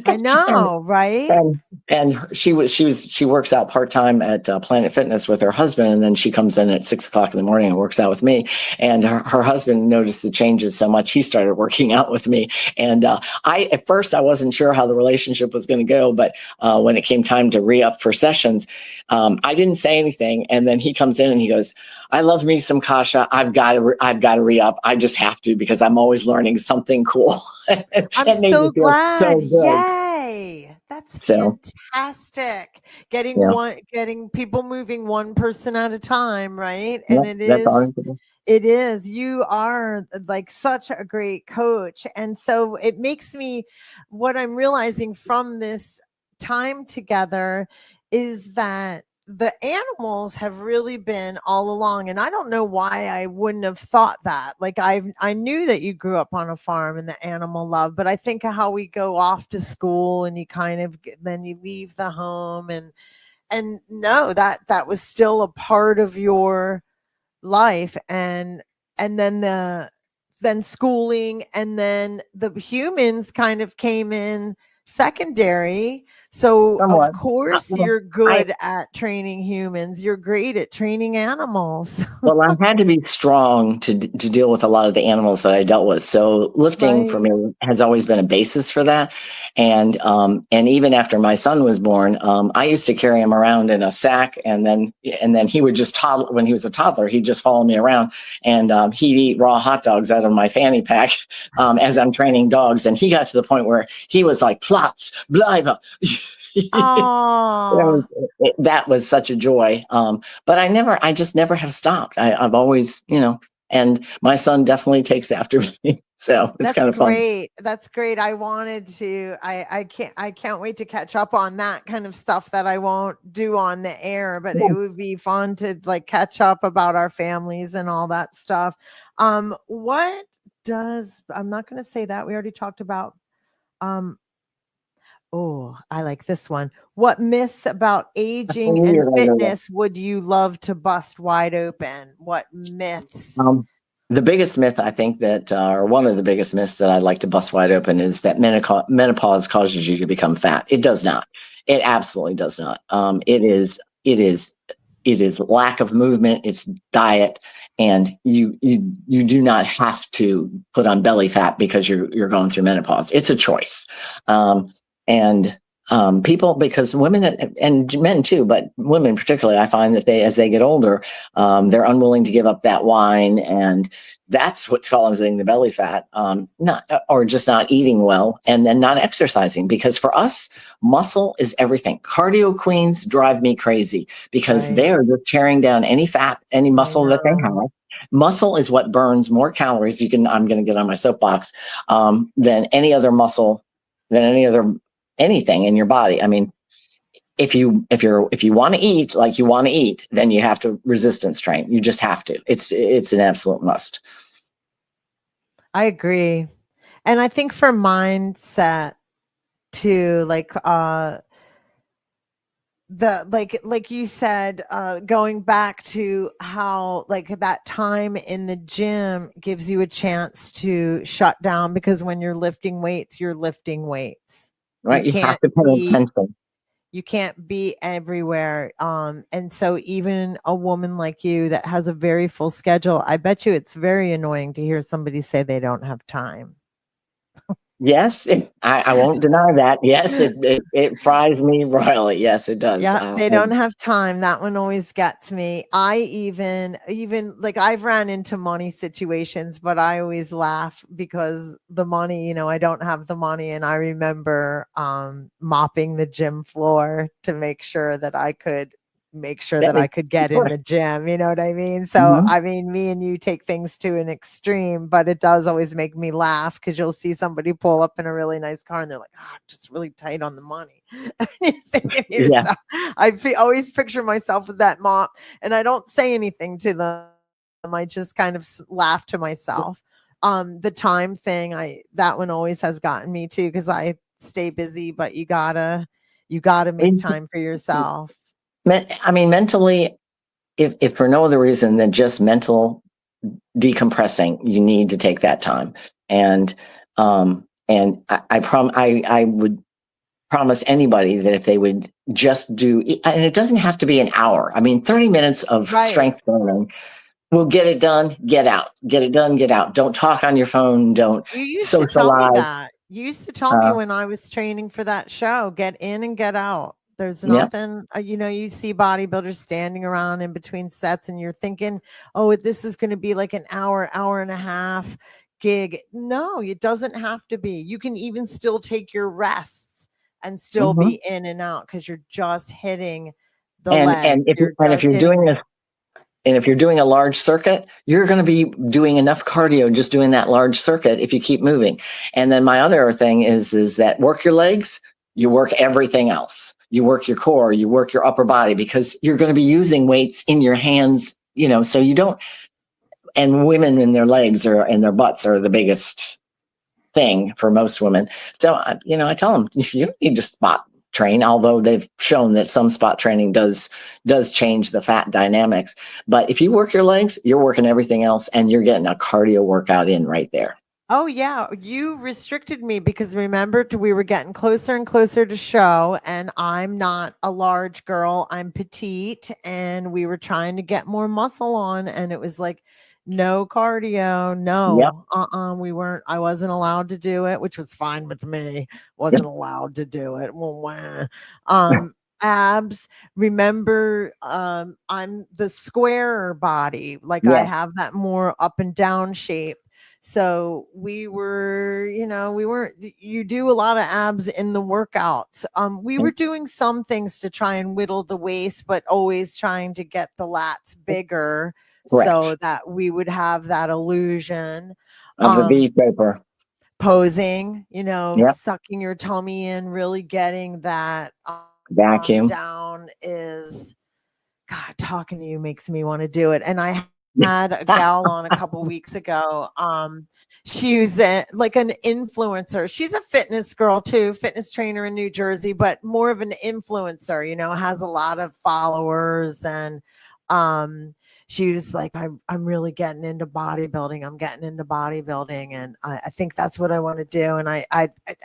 I know, right? And she works out part-time at Planet Fitness with her husband, and then she comes in at 6:00 in the morning and works out with me. And her husband noticed the changes so much, he started working out with me. And at first I wasn't sure how the relationship was going to go, but when it came time to re-up for sessions, I didn't say anything. And then he comes in and he goes, "I love me some Kasha. I've got to re-up. I just have to, because I'm always learning something cool." I'm so glad. So yay. That's fantastic. Getting people moving one person at a time, right? And it is. You are like such a great coach. And so it makes me, what I'm realizing from this time together is that the animals have really been all along. And I don't know why I wouldn't have thought that. Like I knew that you grew up on a farm and the animal love, but I think of how we go off to school and you then you leave the home and no, that was still a part of your life. And then schooling, and then the humans kind of came in secondary. So of course you're good at training humans. You're great at training animals. Well, I had to be strong to deal with a lot of the animals that I dealt with. So lifting for me has always been a basis for that. And even after my son was born, I used to carry him around in a sack, and then he would just toddle. When he was a toddler, he'd just follow me around, and he'd eat raw hot dogs out of my fanny pack as I'm training dogs. And he got to the point where he was like, "Plots, bleibe." That was such a joy. But I just never have stopped. I've always, and my son definitely takes after me. So it's kind of fun. That's great. I wanted to, I can't wait to catch up on that kind of stuff that I won't do on the air, but it would be fun to catch up about our families and all that stuff. I'm not going to say that. We already talked about, oh, I like this one. What myths about aging and fitness would you love to bust wide open? What myths? The biggest myth, I think or one of the biggest myths that I'd like to bust wide open, is that menopause causes you to become fat. It does not. It absolutely does not. It it is lack of movement, it's diet, and you do not have to put on belly fat because you're going through menopause. It's a choice. And people, because women and men too, but women particularly, I find that as they get older, they're unwilling to give up that wine, and that's what's causing the belly fat, or just not eating well, and then not exercising. Because for us, muscle is everything. Cardio queens drive me crazy because they're just tearing down any fat, any muscle that they have. Muscle is what burns more calories. I'm going to get on my soapbox, than any other muscle, than anything in your body. I mean, if you want to eat like you want to eat, then you have to resistance train. You just have to. It's an absolute must. I agree. And I think for mindset too, like like you said, going back to how like that time in the gym gives you a chance to shut down, because when you're lifting weights, you're lifting weights. Right. You have to pay attention. You can't be everywhere. And so even a woman like you that has a very full schedule, I bet you it's very annoying to hear somebody say they don't have time. Yes, I won't deny that. Yes, it fries me royally. Yes, it does. Yeah, they don't have time. That one always gets me. I even like I've ran into money situations, but I always laugh because the money, I don't have the money. And I remember mopping the gym floor to make sure that I could get in the gym. You know what I mean? So, I mean, me and you take things to an extreme, but it does always make me laugh because you'll see somebody pull up in a really nice car and they're like, I'm just really tight on the money. And you're thinking to yourself, always picture myself with that mop, and I don't say anything to them. I just kind of laugh to myself. The time thing, that one always has gotten me too, because I stay busy, but you gotta make time for yourself. I mean, mentally, if for no other reason than just mental decompressing, you need to take that time. And I would promise anybody that if they would just do, and it doesn't have to be an hour. I mean, 30 minutes of strength training will get it done, get out, get it done, get out. Don't talk on your phone. Don't You used socialize. to tell me that. You used to tell me when I was training for that show, get in and get out. There's nothing, you see bodybuilders standing around in between sets and you're thinking, oh, this is going to be like an hour and a half gig. No, it doesn't have to be. You can even still take your rests and still be in and out because you're just hitting the leg. And if you're doing a large circuit, you're going to be doing enough cardio just doing that large circuit if you keep moving. And then my other thing is that work your legs, you work everything else. You work your core, you work your upper body, because you're going to be using weights in your hands, so you don't. And women in their legs and their butts are the biggest thing for most women. So, I tell them, you don't need to spot train, although they've shown that some spot training does change the fat dynamics. But if you work your legs, you're working everything else, and you're getting a cardio workout in right there. Oh, yeah. You restricted me because remember, we were getting closer and closer to show, and I'm not a large girl. I'm petite, and we were trying to get more muscle on, and it was like, no cardio. No, I wasn't allowed to do it, which was fine with me. Wasn't allowed to do it. Abs. Remember, I'm the square body. Like I have that more up and down shape. So we were, you do a lot of abs in the workouts. We were doing some things to try and whittle the waist, but always trying to get the lats bigger so that we would have that illusion of the V paper. Posing, sucking your tummy in, really getting that vacuum down is, God, talking to you makes me want to do it. And I had a gal on a couple weeks ago. She was like an influencer. She's a fitness girl too, fitness trainer in New Jersey, but more of an influencer, has a lot of followers. And she was like, I'm really getting into bodybuilding. I'm getting into bodybuilding. And I think that's what I want to do. And I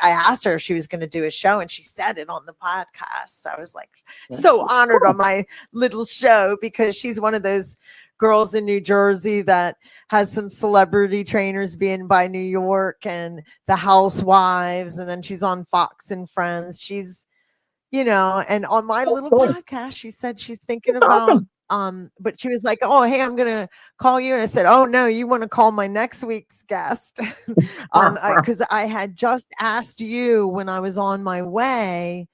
asked her if she was going to do a show, and she said it on the podcast. So I was like so honored on my little show, because she's one of those girls in New Jersey that has some celebrity trainers being by New York and the Housewives. And then she's on Fox and Friends. She's, you know, and on my little podcast, she said she's thinking about, but she was like, oh, hey, I'm going to call you. And I said, oh, no, you want to call my next week's guest. Because I had just asked you when I was on my way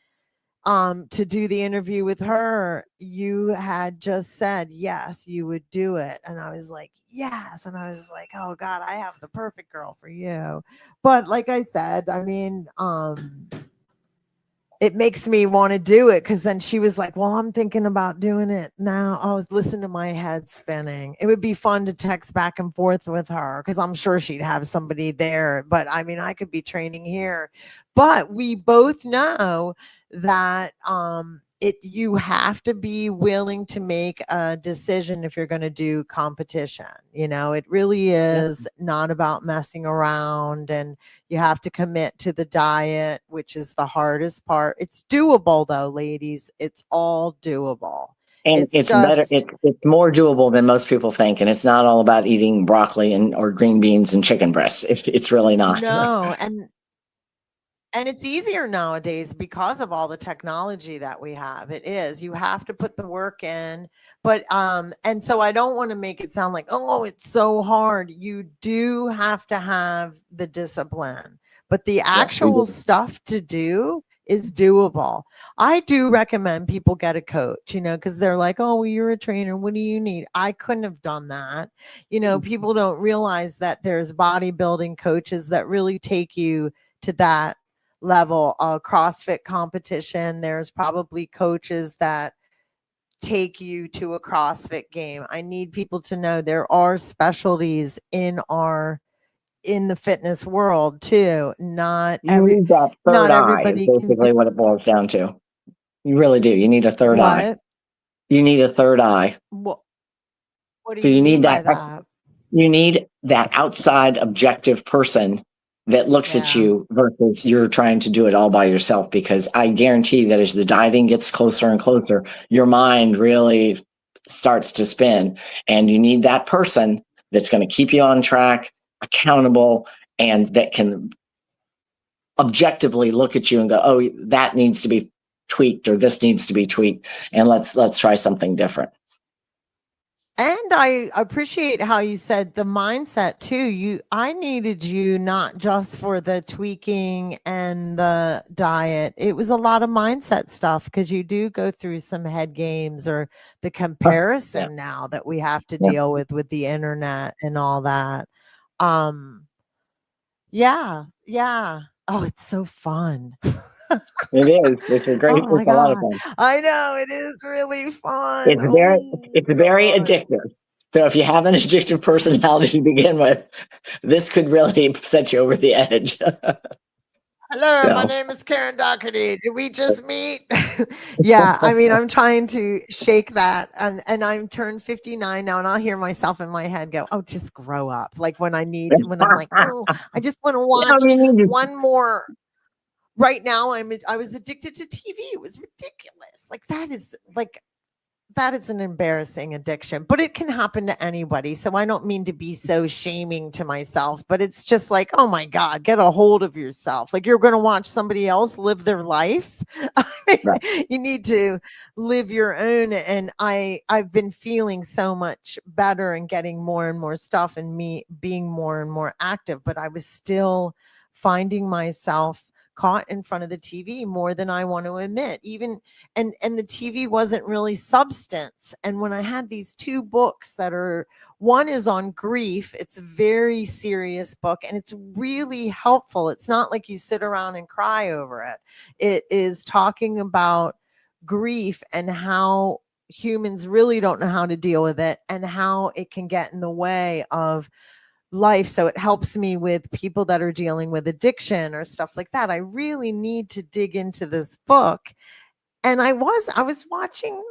to do the interview with her. You had just said, yes, you would do it. And I was like, yes. And I was like, oh God, I have the perfect girl for you. But like I said, I mean, it makes me want to do it, because then she was like, well, I'm thinking about doing it now. I was listening to my head spinning. It would be fun to text back and forth with her, because I'm sure she'd have somebody there. But I mean, I could be training here. But we both know that you have to be willing to make a decision if you're going to do competition. You know, it really is not about messing around, and you have to commit to the diet, which is the hardest part. It's doable though, ladies. It's all doable. And it's better. It's more doable than most people think. And it's not all about eating broccoli or green beans and chicken breasts. It's really not. No. And it's easier nowadays because of all the technology that we have. It is. You have to put the work in. But and so I don't want to make it sound like, oh, it's so hard. You do have to have the discipline. But the actual stuff to do is doable. I do recommend people get a coach, you know, because they're like, oh, well, you're a trainer. What do you need? I couldn't have done that. You know, people don't realize that there's bodybuilding coaches that really take you to that level. CrossFit competition, there's probably coaches that take you to a CrossFit game. I need people to know there are specialties in the fitness world too. Not everybody is basically what it boils down to. You really do. You need a third eye. You need a third eye. What do you mean by that? You need that outside objective person that looks at you versus you're trying to do it all by yourself. Because I guarantee that as the dieting gets closer and closer, your mind really starts to spin, and you need that person that's going to keep you on track, accountable, and that can objectively look at you and go, oh, that needs to be tweaked, or this needs to be tweaked, and let's try something different. And I appreciate how you said the mindset too. I needed you not just for the tweaking and the diet. It was a lot of mindset stuff, because you do go through some head games, or the comparison now that we have to deal with the internet and all that. Yeah. Oh, it's so fun. It is. It's a great. Oh my it's a lot of God. fun. I know, it is really fun. It's very addictive. So if you have an addictive personality to begin with, this could really set you over the edge. Hello, my name is Karen Dougherty. Did we just meet? Yeah, I mean, I'm trying to shake that, and I'm turned 59 now, and I'll hear myself in my head go, "Oh, just grow up." Like when I'm like, "Oh, I just want to watch one more." Right now, I was addicted to TV. It was ridiculous. That is an embarrassing addiction, but it can happen to anybody. So I don't mean to be so shaming to myself, but it's just like, oh my God, get a hold of yourself. Like, you're going to watch somebody else live their life. You need to live your own. And I've been feeling so much better and getting more and more stuff, and me being more and more active, but I was still finding myself caught in front of the TV more than I want to admit. Even and the TV wasn't really substance. And when I had these two books one is on grief, it's a very serious book, and it's really helpful. It's not like you sit around and cry over it. It is talking about grief and how humans really don't know how to deal with it, and how it can get in the way of life. So it helps me with people that are dealing with addiction or stuff like that. I really need to dig into this book. And I was watching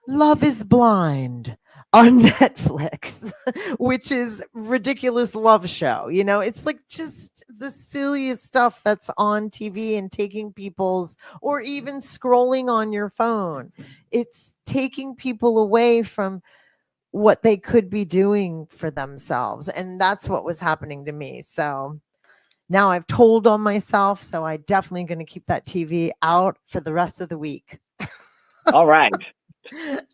Love is Blind on Netflix, which is ridiculous love show. You know, it's like just the silliest stuff that's on TV and taking people's, or even scrolling on your phone. It's taking people away from what they could be doing for themselves. And that's what was happening to me. So now I've told on myself. So I definitely going to keep that TV out for the rest of the week. All right.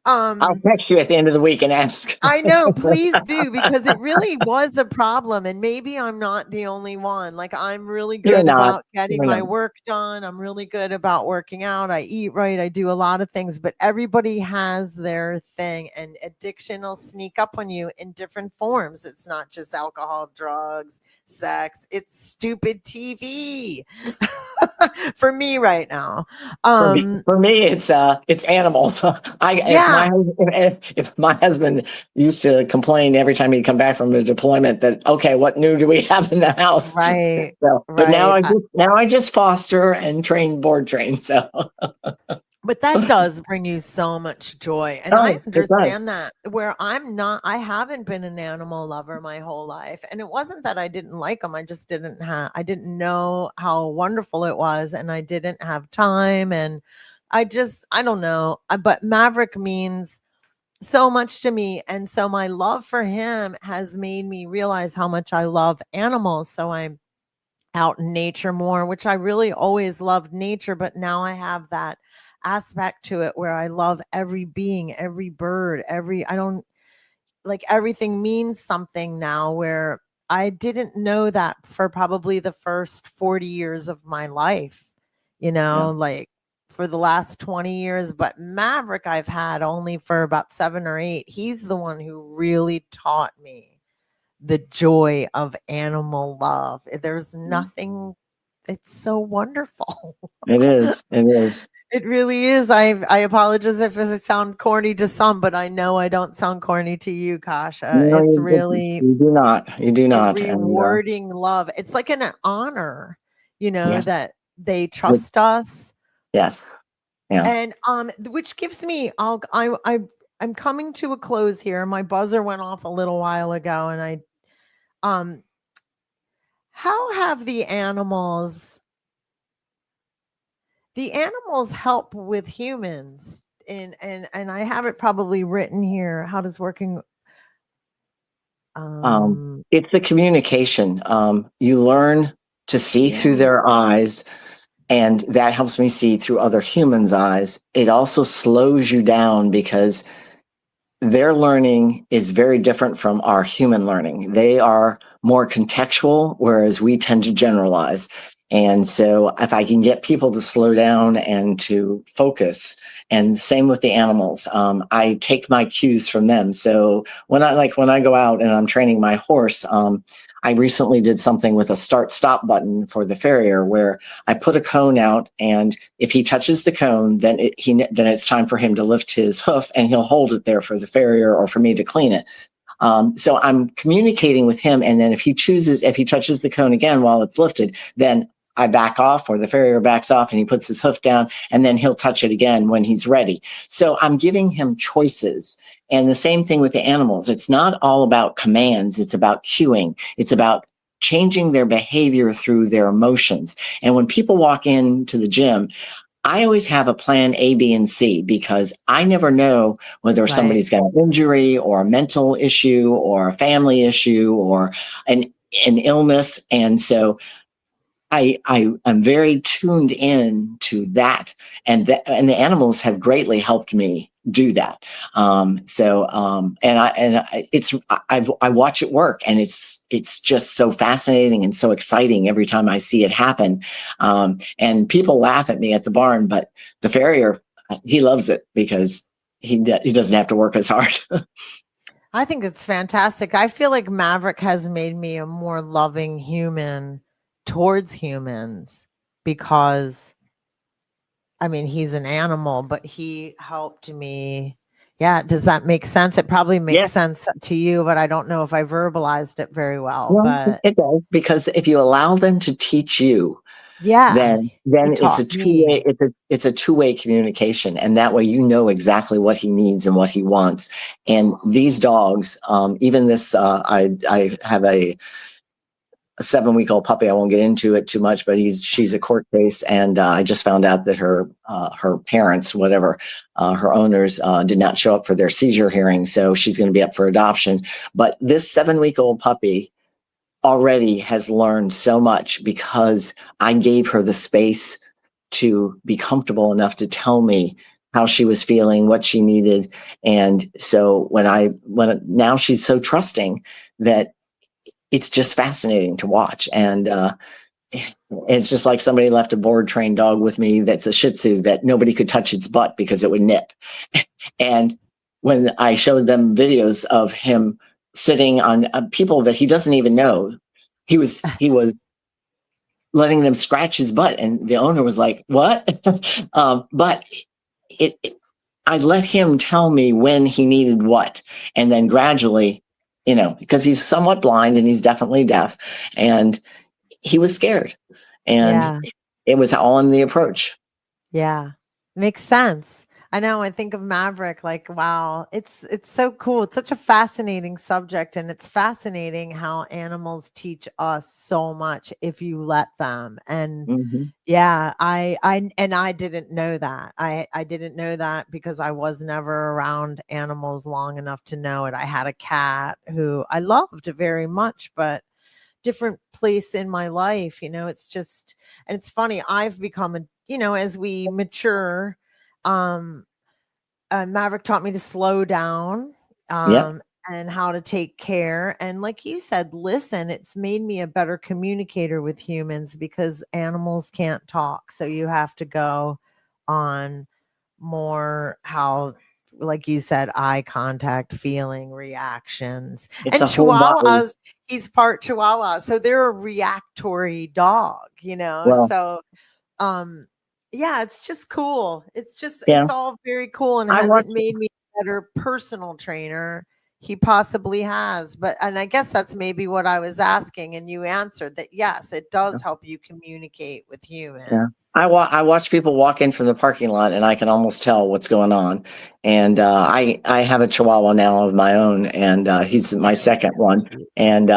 I'll text you at the end of the week and ask. I know, please do, because it really was a problem. And maybe I'm not the only one. Like, I'm really You're good not. about getting You're my not. work done. I'm really good about working out. I eat right. I do a lot of things, but everybody has their thing, and addiction will sneak up on you in different forms. It's not just alcohol, drugs, sex. It's stupid TV for me right now. For me, it's animal. Yeah. If my husband used to complain every time he'd come back from a deployment that, okay, what new do we have in the house? Right. So, but now Right. I just foster and board train. So But that does bring you so much joy. And Oh, I it does. understand that, where I haven't been an animal lover my whole life. And it wasn't that I didn't like them. I just I didn't know how wonderful it was. And I didn't have time. And I don't know. But Maverick means so much to me. And so my love for him has made me realize how much I love animals. So I'm out in nature more, which I really always loved nature. But now I have that aspect to it where I love every being, every bird, I don't like, everything means something now, where I didn't know that for probably the first 40 years of my life, Yeah. like for the last 20 years. But Maverick, I've had only for about 7 or 8. He's the one who really taught me the joy of animal love. There's nothing, it's so wonderful. It is. It is. It really is. I apologize if I sound corny to some, but I know I don't sound corny to you, Kasha. No, It's you really do not. You do a not. And rewarding love. It's like an honor, yes, that they trust us. yes, yeah. And which gives me, I'm coming to a close here. My buzzer went off a little while ago, and how have the animals help with humans? And I have it probably written here. How does working It's the communication. You learn to see through yeah, their eyes, and that helps me see through other humans' eyes. It also slows you down because their learning is very different from our human learning. They are more contextual, whereas we tend to generalize. And so if I can get people to slow down and to focus, and same with the animals, I take my cues from them. So when I go out and I'm training my horse, I recently did something with a start stop button for the farrier where I put a cone out, and if he touches the cone, then it's time for him to lift his hoof, and he'll hold it there for the farrier or for me to clean it. So I'm communicating with him, and then if he touches the cone again while it's lifted, then I back off, or the farrier backs off, and he puts his hoof down, and then he'll touch it again when he's ready. So I'm giving him choices. And the same thing with the animals. It's not all about commands. It's about cueing. It's about changing their behavior through their emotions. And when people walk into the gym, I always have a plan A, B, and C, because I never know whether right. somebody's got an injury or a mental issue or a family issue or an illness. And so I'm very tuned in to that, and the animals have greatly helped me do that. I watch it work, and it's just so fascinating and so exciting every time I see it happen. And people laugh at me at the barn, but the farrier, he loves it because he doesn't have to work as hard. I think it's fantastic. I feel like Maverick has made me a more loving human towards humans, because I mean, he's an animal, but he helped me. Yeah, does that make sense? It probably makes sense to you, but I don't know if I verbalized it very well. Well, But it does, because if you allow them to teach you, Yeah. then You it's a taught me. two-way, it's a two-way communication. And that way, you know exactly what he needs and what he wants. And these dogs, even this, I have a 7-week-old puppy. I won't get into it too much, but she's a court case, and I just found out that her parents, whatever, her owners, did not show up for their seizure hearing, so she's going to be up for adoption. But this 7-week-old puppy already has learned so much because I gave her the space to be comfortable enough to tell me how she was feeling, what she needed, and so when now she's so trusting that it's just fascinating to watch. And it's just like somebody left a board trained dog with me that's a Shih Tzu that nobody could touch its butt because it would nip. And when I showed them videos of him sitting on people that he doesn't even know, he was letting them scratch his butt, and the owner was like, "What?" But I let him tell me when he needed what, and then gradually, because he's somewhat blind and he's definitely deaf, and he was scared, and Yeah. it was all in the approach. Yeah. Makes sense. I know. I think of Maverick like, wow, it's so cool. It's such a fascinating subject, and it's fascinating how animals teach us so much if you let them. And Mhm. yeah, I didn't know that. I didn't know that because I was never around animals long enough to know it. I had a cat who I loved very much, but different place in my life, it's just, and it's funny, I've become as we mature, um Maverick taught me to slow down, Yep. and how to take care. And like you said, listen, it's made me a better communicator with humans because animals can't talk. So you have to go on more how, like you said, eye contact, feeling, reactions. It's And a whole body. Chihuahuas, he's part Chihuahua. So they're a reactory dog, Well, So um yeah, it's just cool. yeah, It's all very cool, and I has it watch. made me a better personal trainer? He possibly has. But and I guess that's maybe what I was asking, and you answered that yes, it does help you communicate with Yeah. humans. I watch people walk in from the parking lot, and I can almost tell what's going on. And I have a Chihuahua now of my own, and he's my second one. And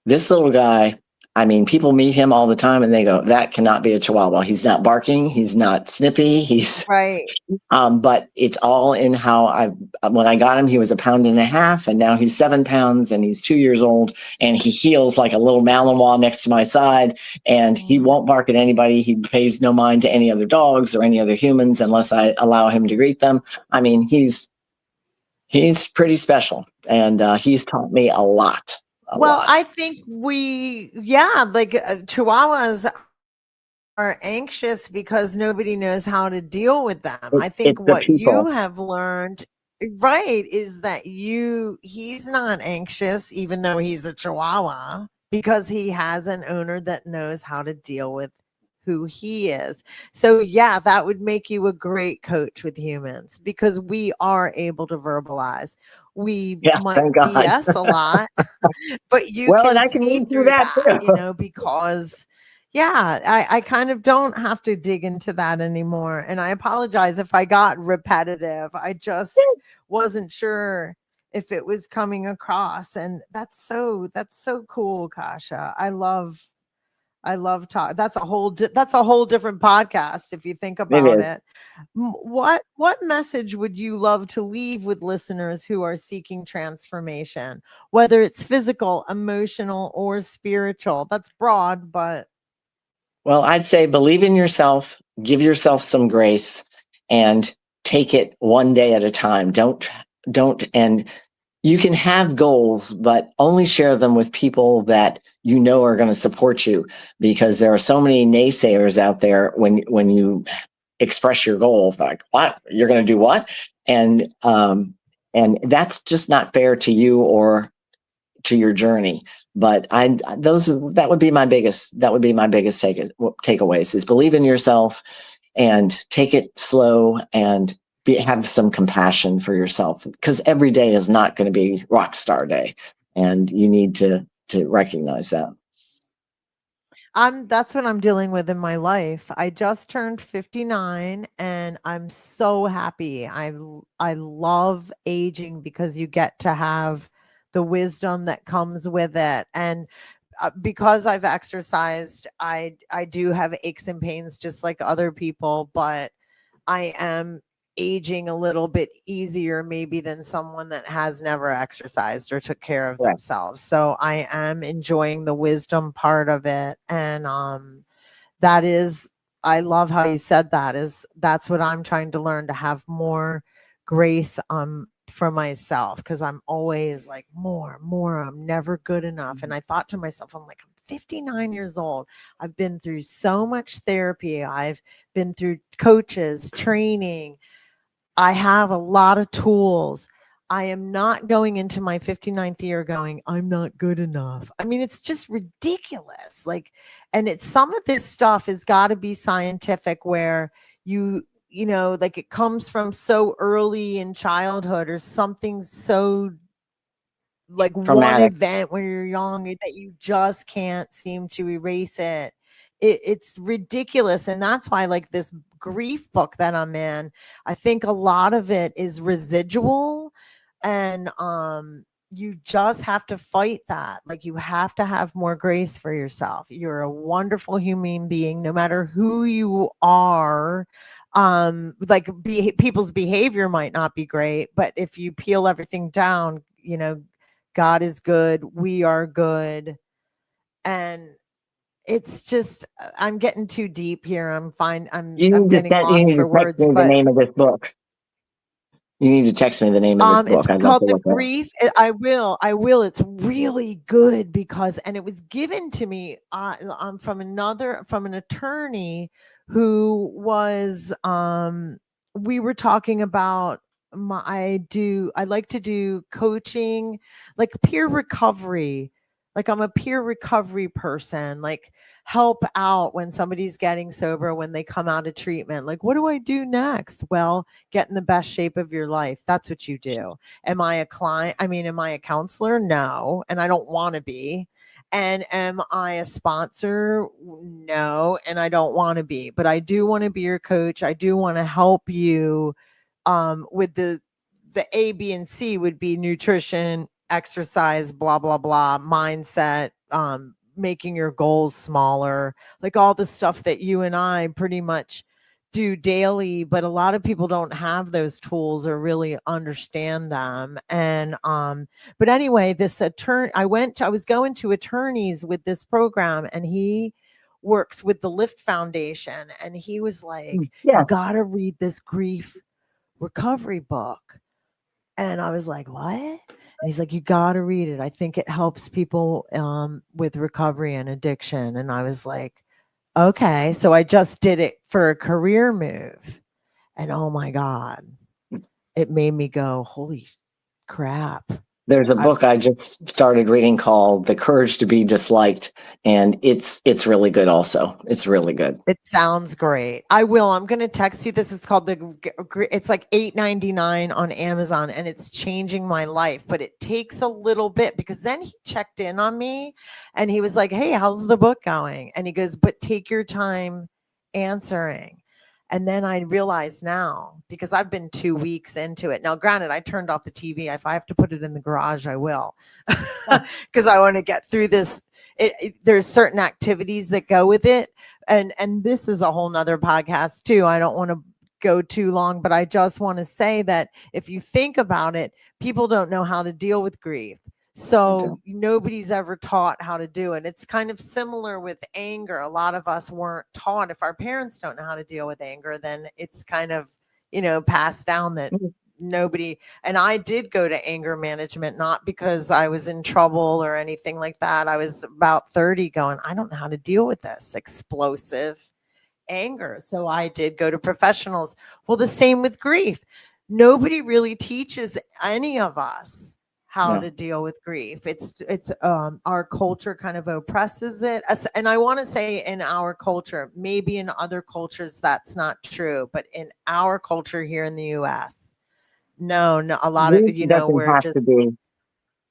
this little guy, I mean, people meet him all the time, and they go, "That cannot be a Chihuahua. He's not barking. He's not snippy. He's Right. but it's all in how when I got him, he was 1.5 pounds, and now he's 7 pounds, and he's 2 years old, and he heals like a little Malinois next to my side, and he won't bark at anybody. He pays no mind to any other dogs or any other humans unless I allow him to greet them. I mean, he's pretty special, and he's taught me a lot, a Well, lot. I think like Chihuahuas are anxious because nobody knows how to deal with them. I think It's the what you people. have learned, right, is that he's not anxious, even though he's a Chihuahua, because he has an owner that knows how to deal with who he is. So, yeah, that would make you a great coach with humans because we are able to verbalize. We Yeah, might thank God. BS a lot, but you Well, and can I can see read through through that that, too. because yeah, I kind of don't have to dig into that anymore. And I apologize if I got repetitive. I just wasn't sure if it was coming across. And that's so cool, Kasha. I love talk. That's a whole different podcast if you think It about is. it. What message would you love to leave with listeners who are seeking transformation, whether it's physical, emotional, or spiritual? That's broad, but Well, I'd say believe in yourself, give yourself some grace, and take it one day at a time. And you can have goals, but only share them with people that you know are going to support you, because there are so many naysayers out there when you express your goal, like, what? You're going to do what? And that's just not fair to you or to your journey. But that would be my biggest takeaways is believe in yourself and take it slow, and have some compassion for yourself, because every day is not going to be rock star day, and you need to recognize that. that's what I'm dealing with in my life. I just turned 59 and I'm so happy. I love aging because you get to have the wisdom that comes with it. And because I've exercised, I do have aches and pains just like other people, but I am aging a little bit easier maybe than someone that has never exercised or took care of Right. themselves. So I am enjoying the wisdom part of it. And that is, I love how you said that's what I'm trying to learn, to have more grace for myself, because I'm always like more, I'm never good enough. And I thought to myself, I'm like, I'm 59 years old. I've been through so much therapy. I've been through coaches, training. I have a lot of tools. I am not going into my 59th year going, I'm not good enough. I mean, it's just ridiculous. Like, and it's, some of this stuff has got to be scientific, where you know, like it comes from so early in childhood, or something so like one Traumatic. event when you're young that you just can't seem to erase it. It's ridiculous. And that's why, like, this grief book that I'm in, I think a lot of it is residual. And you just have to fight that. Like, you have to have more grace for yourself. You're a wonderful human being, no matter who you are. Like, people's behavior might not be great, but if you peel everything down, you know, God is good, we are good. And it's just, I'm getting too deep here. I'm fine. I'm getting You lost need to for text words, me the but name of this book. You need to text me the name of this it's book. I'd love called to The look at it. Grief. I will. It's really good because, and it was given to me from an attorney who was, we were talking about I like to do coaching, like peer recovery. Like, I'm a peer recovery person, like help out when somebody's getting sober, when they come out of treatment. Like, what do I do next? Well, get in the best shape of your life. That's what you do. Am I a client? I mean, am I a counselor? No. And I don't want to be. And am I a sponsor? No. And I don't want to be. But I do want to be your coach. I do want to help you with the A, B, and C would be nutrition, exercise, blah, blah, blah, mindset, making your goals smaller, like all the stuff that you and I pretty much do daily. But a lot of people don't have those tools or really understand them. And but anyway, this attorney, I was going to attorneys with this program, and he works with the Lift Foundation, and he was like, Yeah. you gotta read this grief recovery book. And I was like, what? And he's like, you got to read it. I think it helps people with recovery and addiction. And I was like, okay. So I just did it for a career move. And oh my God, it made me go, holy crap. There's a book I just started reading called The Courage to Be Disliked, and it's really good also. It's really good. It sounds great. I will. I'm going to text you this. It's called it's like $8.99 on Amazon, and it's changing my life, but it takes a little bit, because then he checked in on me and he was like, hey, how's the book going? And he goes, but take your time answering. And then I realized now, because I've been 2 weeks into it. Now, granted, I turned off the TV. If I have to put it in the garage, I will, because I want to get through this. There's certain activities that go with it. And this is a whole nother podcast too. I don't want to go too long, but I just want to say that if you think about it, people don't know how to deal with grief. So nobody's ever taught how to do it. It's kind of similar with anger. A lot of us weren't taught. If our parents don't know how to deal with anger, then it's kind of, passed down that nobody. And I did go to anger management, not because I was in trouble or anything like that. I was about 30 going, I don't know how to deal with this explosive anger. So I did go to professionals. Well, the same with grief. Nobody really teaches any of us how to deal with grief. It's our culture kind of oppresses it. And I want to say in our culture, maybe in other cultures that's not true, but in our culture here in the US, no, a lot of, we're just.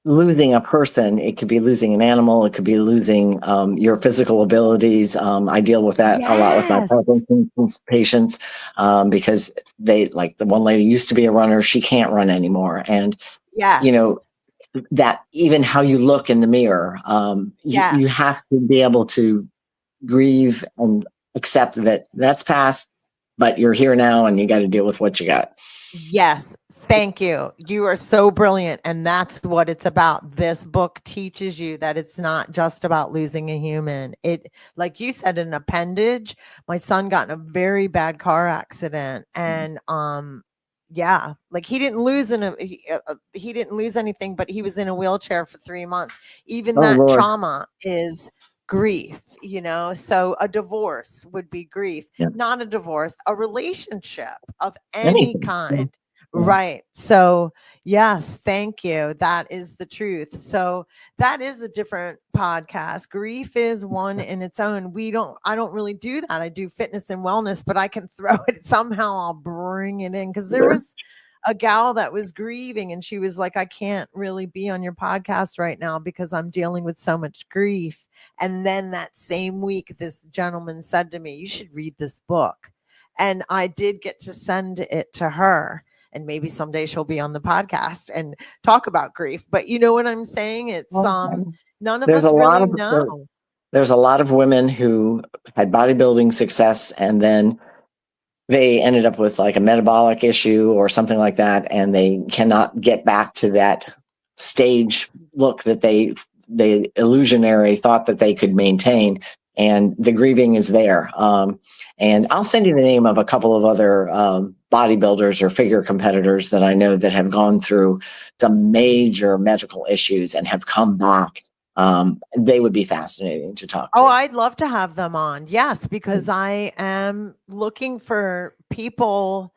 losing a person. It could be losing an animal. It could be losing your physical abilities. I deal with that a lot with my Yes. Parkinson's patients because they, like the one lady used to be a runner. She can't run anymore. And, you Yes. know, that even how you look in the mirror, Yes. you have to be able to grieve and accept that that's past, but you're here now and you got to deal with what you got. Yes. Thank you. You are so brilliant. And that's what it's about. This book teaches you that it's not just about losing a human. It, like you said, an appendage. My son got in a very bad car accident, and yeah, like he didn't lose he didn't lose anything, but he was in a wheelchair for 3 months. Even Oh, that Lord. trauma is grief, so a divorce would be grief. Yeah. Not a divorce, a relationship of any Anything. kind. Yeah. Right. So, yes, thank you. That is the truth. So, that is a different podcast. Grief is one in its own. I don't really do that. I do fitness and wellness, but I can throw it somehow. I'll bring it in because there was a gal that was grieving, and she was like, I can't really be on your podcast right now because I'm dealing with so much grief. And then that same week, this gentleman said to me, you should read this book. And I did get to send it to her. And maybe someday she'll be on the podcast and talk about grief. But you know what I'm saying? It's none of There's us a lot really of know. there's a lot of women who had bodybuilding success and then they ended up with like a metabolic issue or something like that, and they cannot get back to that stage look that they illusionary thought that they could maintain, and the grieving is there. And I'll send you the name of a couple of other bodybuilders or figure competitors that I know that have gone through some major medical issues and have come back. They would be fascinating to talk to. Oh, I'd love to have them on. Yes, because I am looking for people.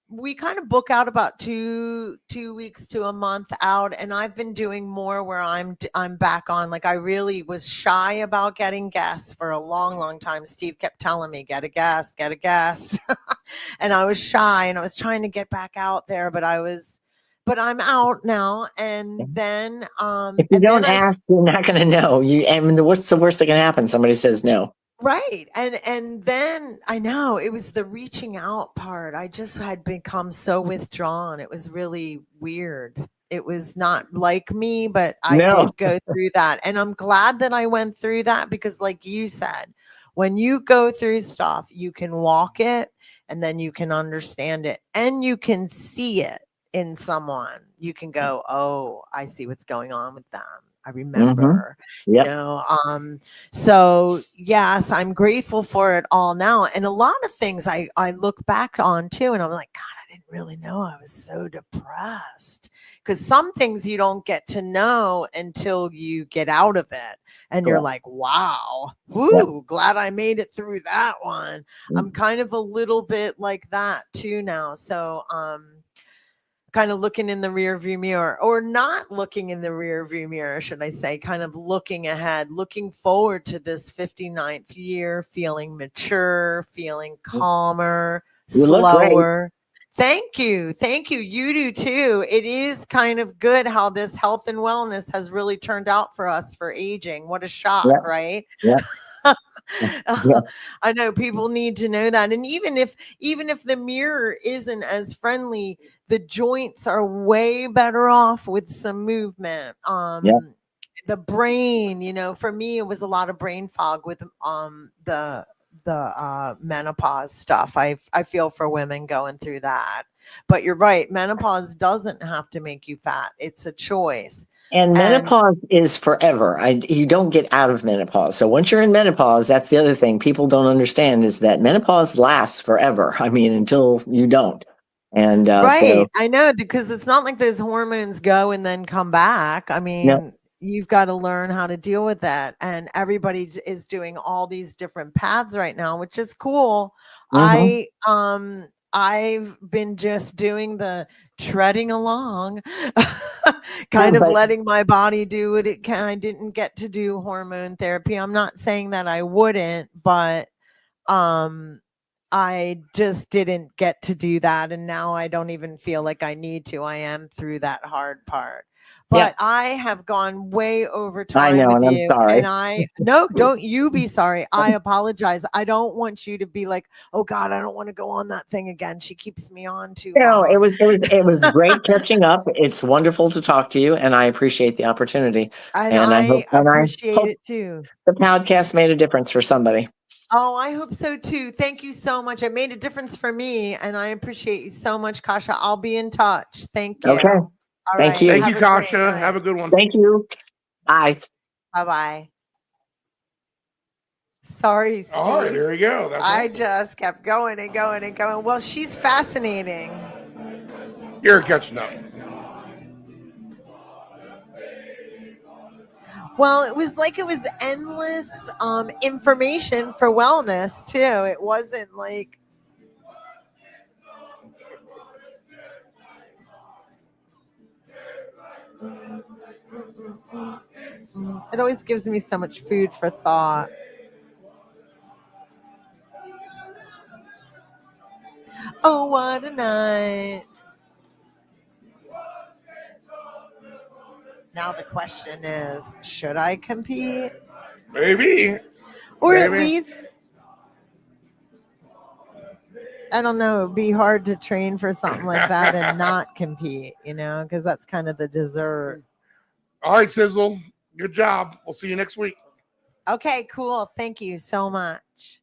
We kind of book out about two weeks to a month out, and I've been doing more where I'm back on. Like, I really was shy about getting guests for a long time. Steve kept telling me, get a guest. And I was shy, and I was trying to get back out there, but I'm out now. And then if you don't ask, you're not going to know. What's the worst that can happen? Somebody says no. Right. And then I know it was the reaching out part. I just had become so withdrawn. It was really weird. It was not like me, but I did go through that. And I'm glad that I went through that because, like you said, when you go through stuff, you can walk it and then you can understand it and you can see it in someone. You can go, oh, I see what's going on with them. I remember, so yes, I'm grateful for it all now. And a lot of things I look back on too, and I'm like, God, I didn't really know I was so depressed, because some things you don't get to know until you get out of it. And you're like, wow, whoo, glad I made it through that one. I'm kind of a little bit like that too now. So, kind of looking in the rear view mirror, or not looking in the rear view mirror, should I say, kind of looking ahead, looking forward to this 59th year, feeling mature, feeling calmer, slower. Thank you. You do too. It is kind of good how this health and wellness has really turned out for us for aging. What a shock, right? I know people need to know that. And even if the mirror isn't as friendly, the joints are way better off with some movement. The brain, for me, it was a lot of brain fog with the menopause stuff. I feel for women going through that. But you're right, menopause doesn't have to make you fat. It's a choice. And menopause is forever. You don't get out of menopause. So once you're in menopause, that's the other thing people don't understand, is that menopause lasts forever. I mean, until you don't. And right. I know, because it's not like those hormones go and then come back. I mean, you've got to learn how to deal with that. And everybody is doing all these different paths right now, which is cool. I've been just doing the treading along, kind of letting my body do what it can. I didn't get to do hormone therapy. I'm not saying that I wouldn't, but I just didn't get to do that. And now I don't even feel like I need to. I am through that hard part. but I have gone way over time I know, with and I'm you. sorry. And no, don't you be sorry. I apologize. I don't want you to be like, oh God, I don't want to go on that thing again. She keeps me on too No, long. it was great catching up. It's wonderful to talk to you, and I appreciate the opportunity. And I I appreciate hope it too. the podcast made a difference for somebody. Oh, I hope so too. Thank you so much. It made a difference for me, and I appreciate you so much, Kasha. I'll be in touch. Thank you. Okay. All Thank right. you. Thank Have you, a great Kasha. night. Have a good one. Thank you. Bye. Bye-bye. Sorry, Steve. All right, there you go. That's I awesome. just kept going and going and going. Well, she's fascinating. You're catching up. Well, it was endless information for wellness too. It wasn't like it always gives me so much food for thought. Oh, what a night. Now the question is, should I compete? Maybe. Or at Maybe. least, I don't know, it'd be hard to train for something like that and not compete, because that's kind of the dessert. All right, Sizzle. Good job. We'll see you next week. Okay, cool. Thank you so much.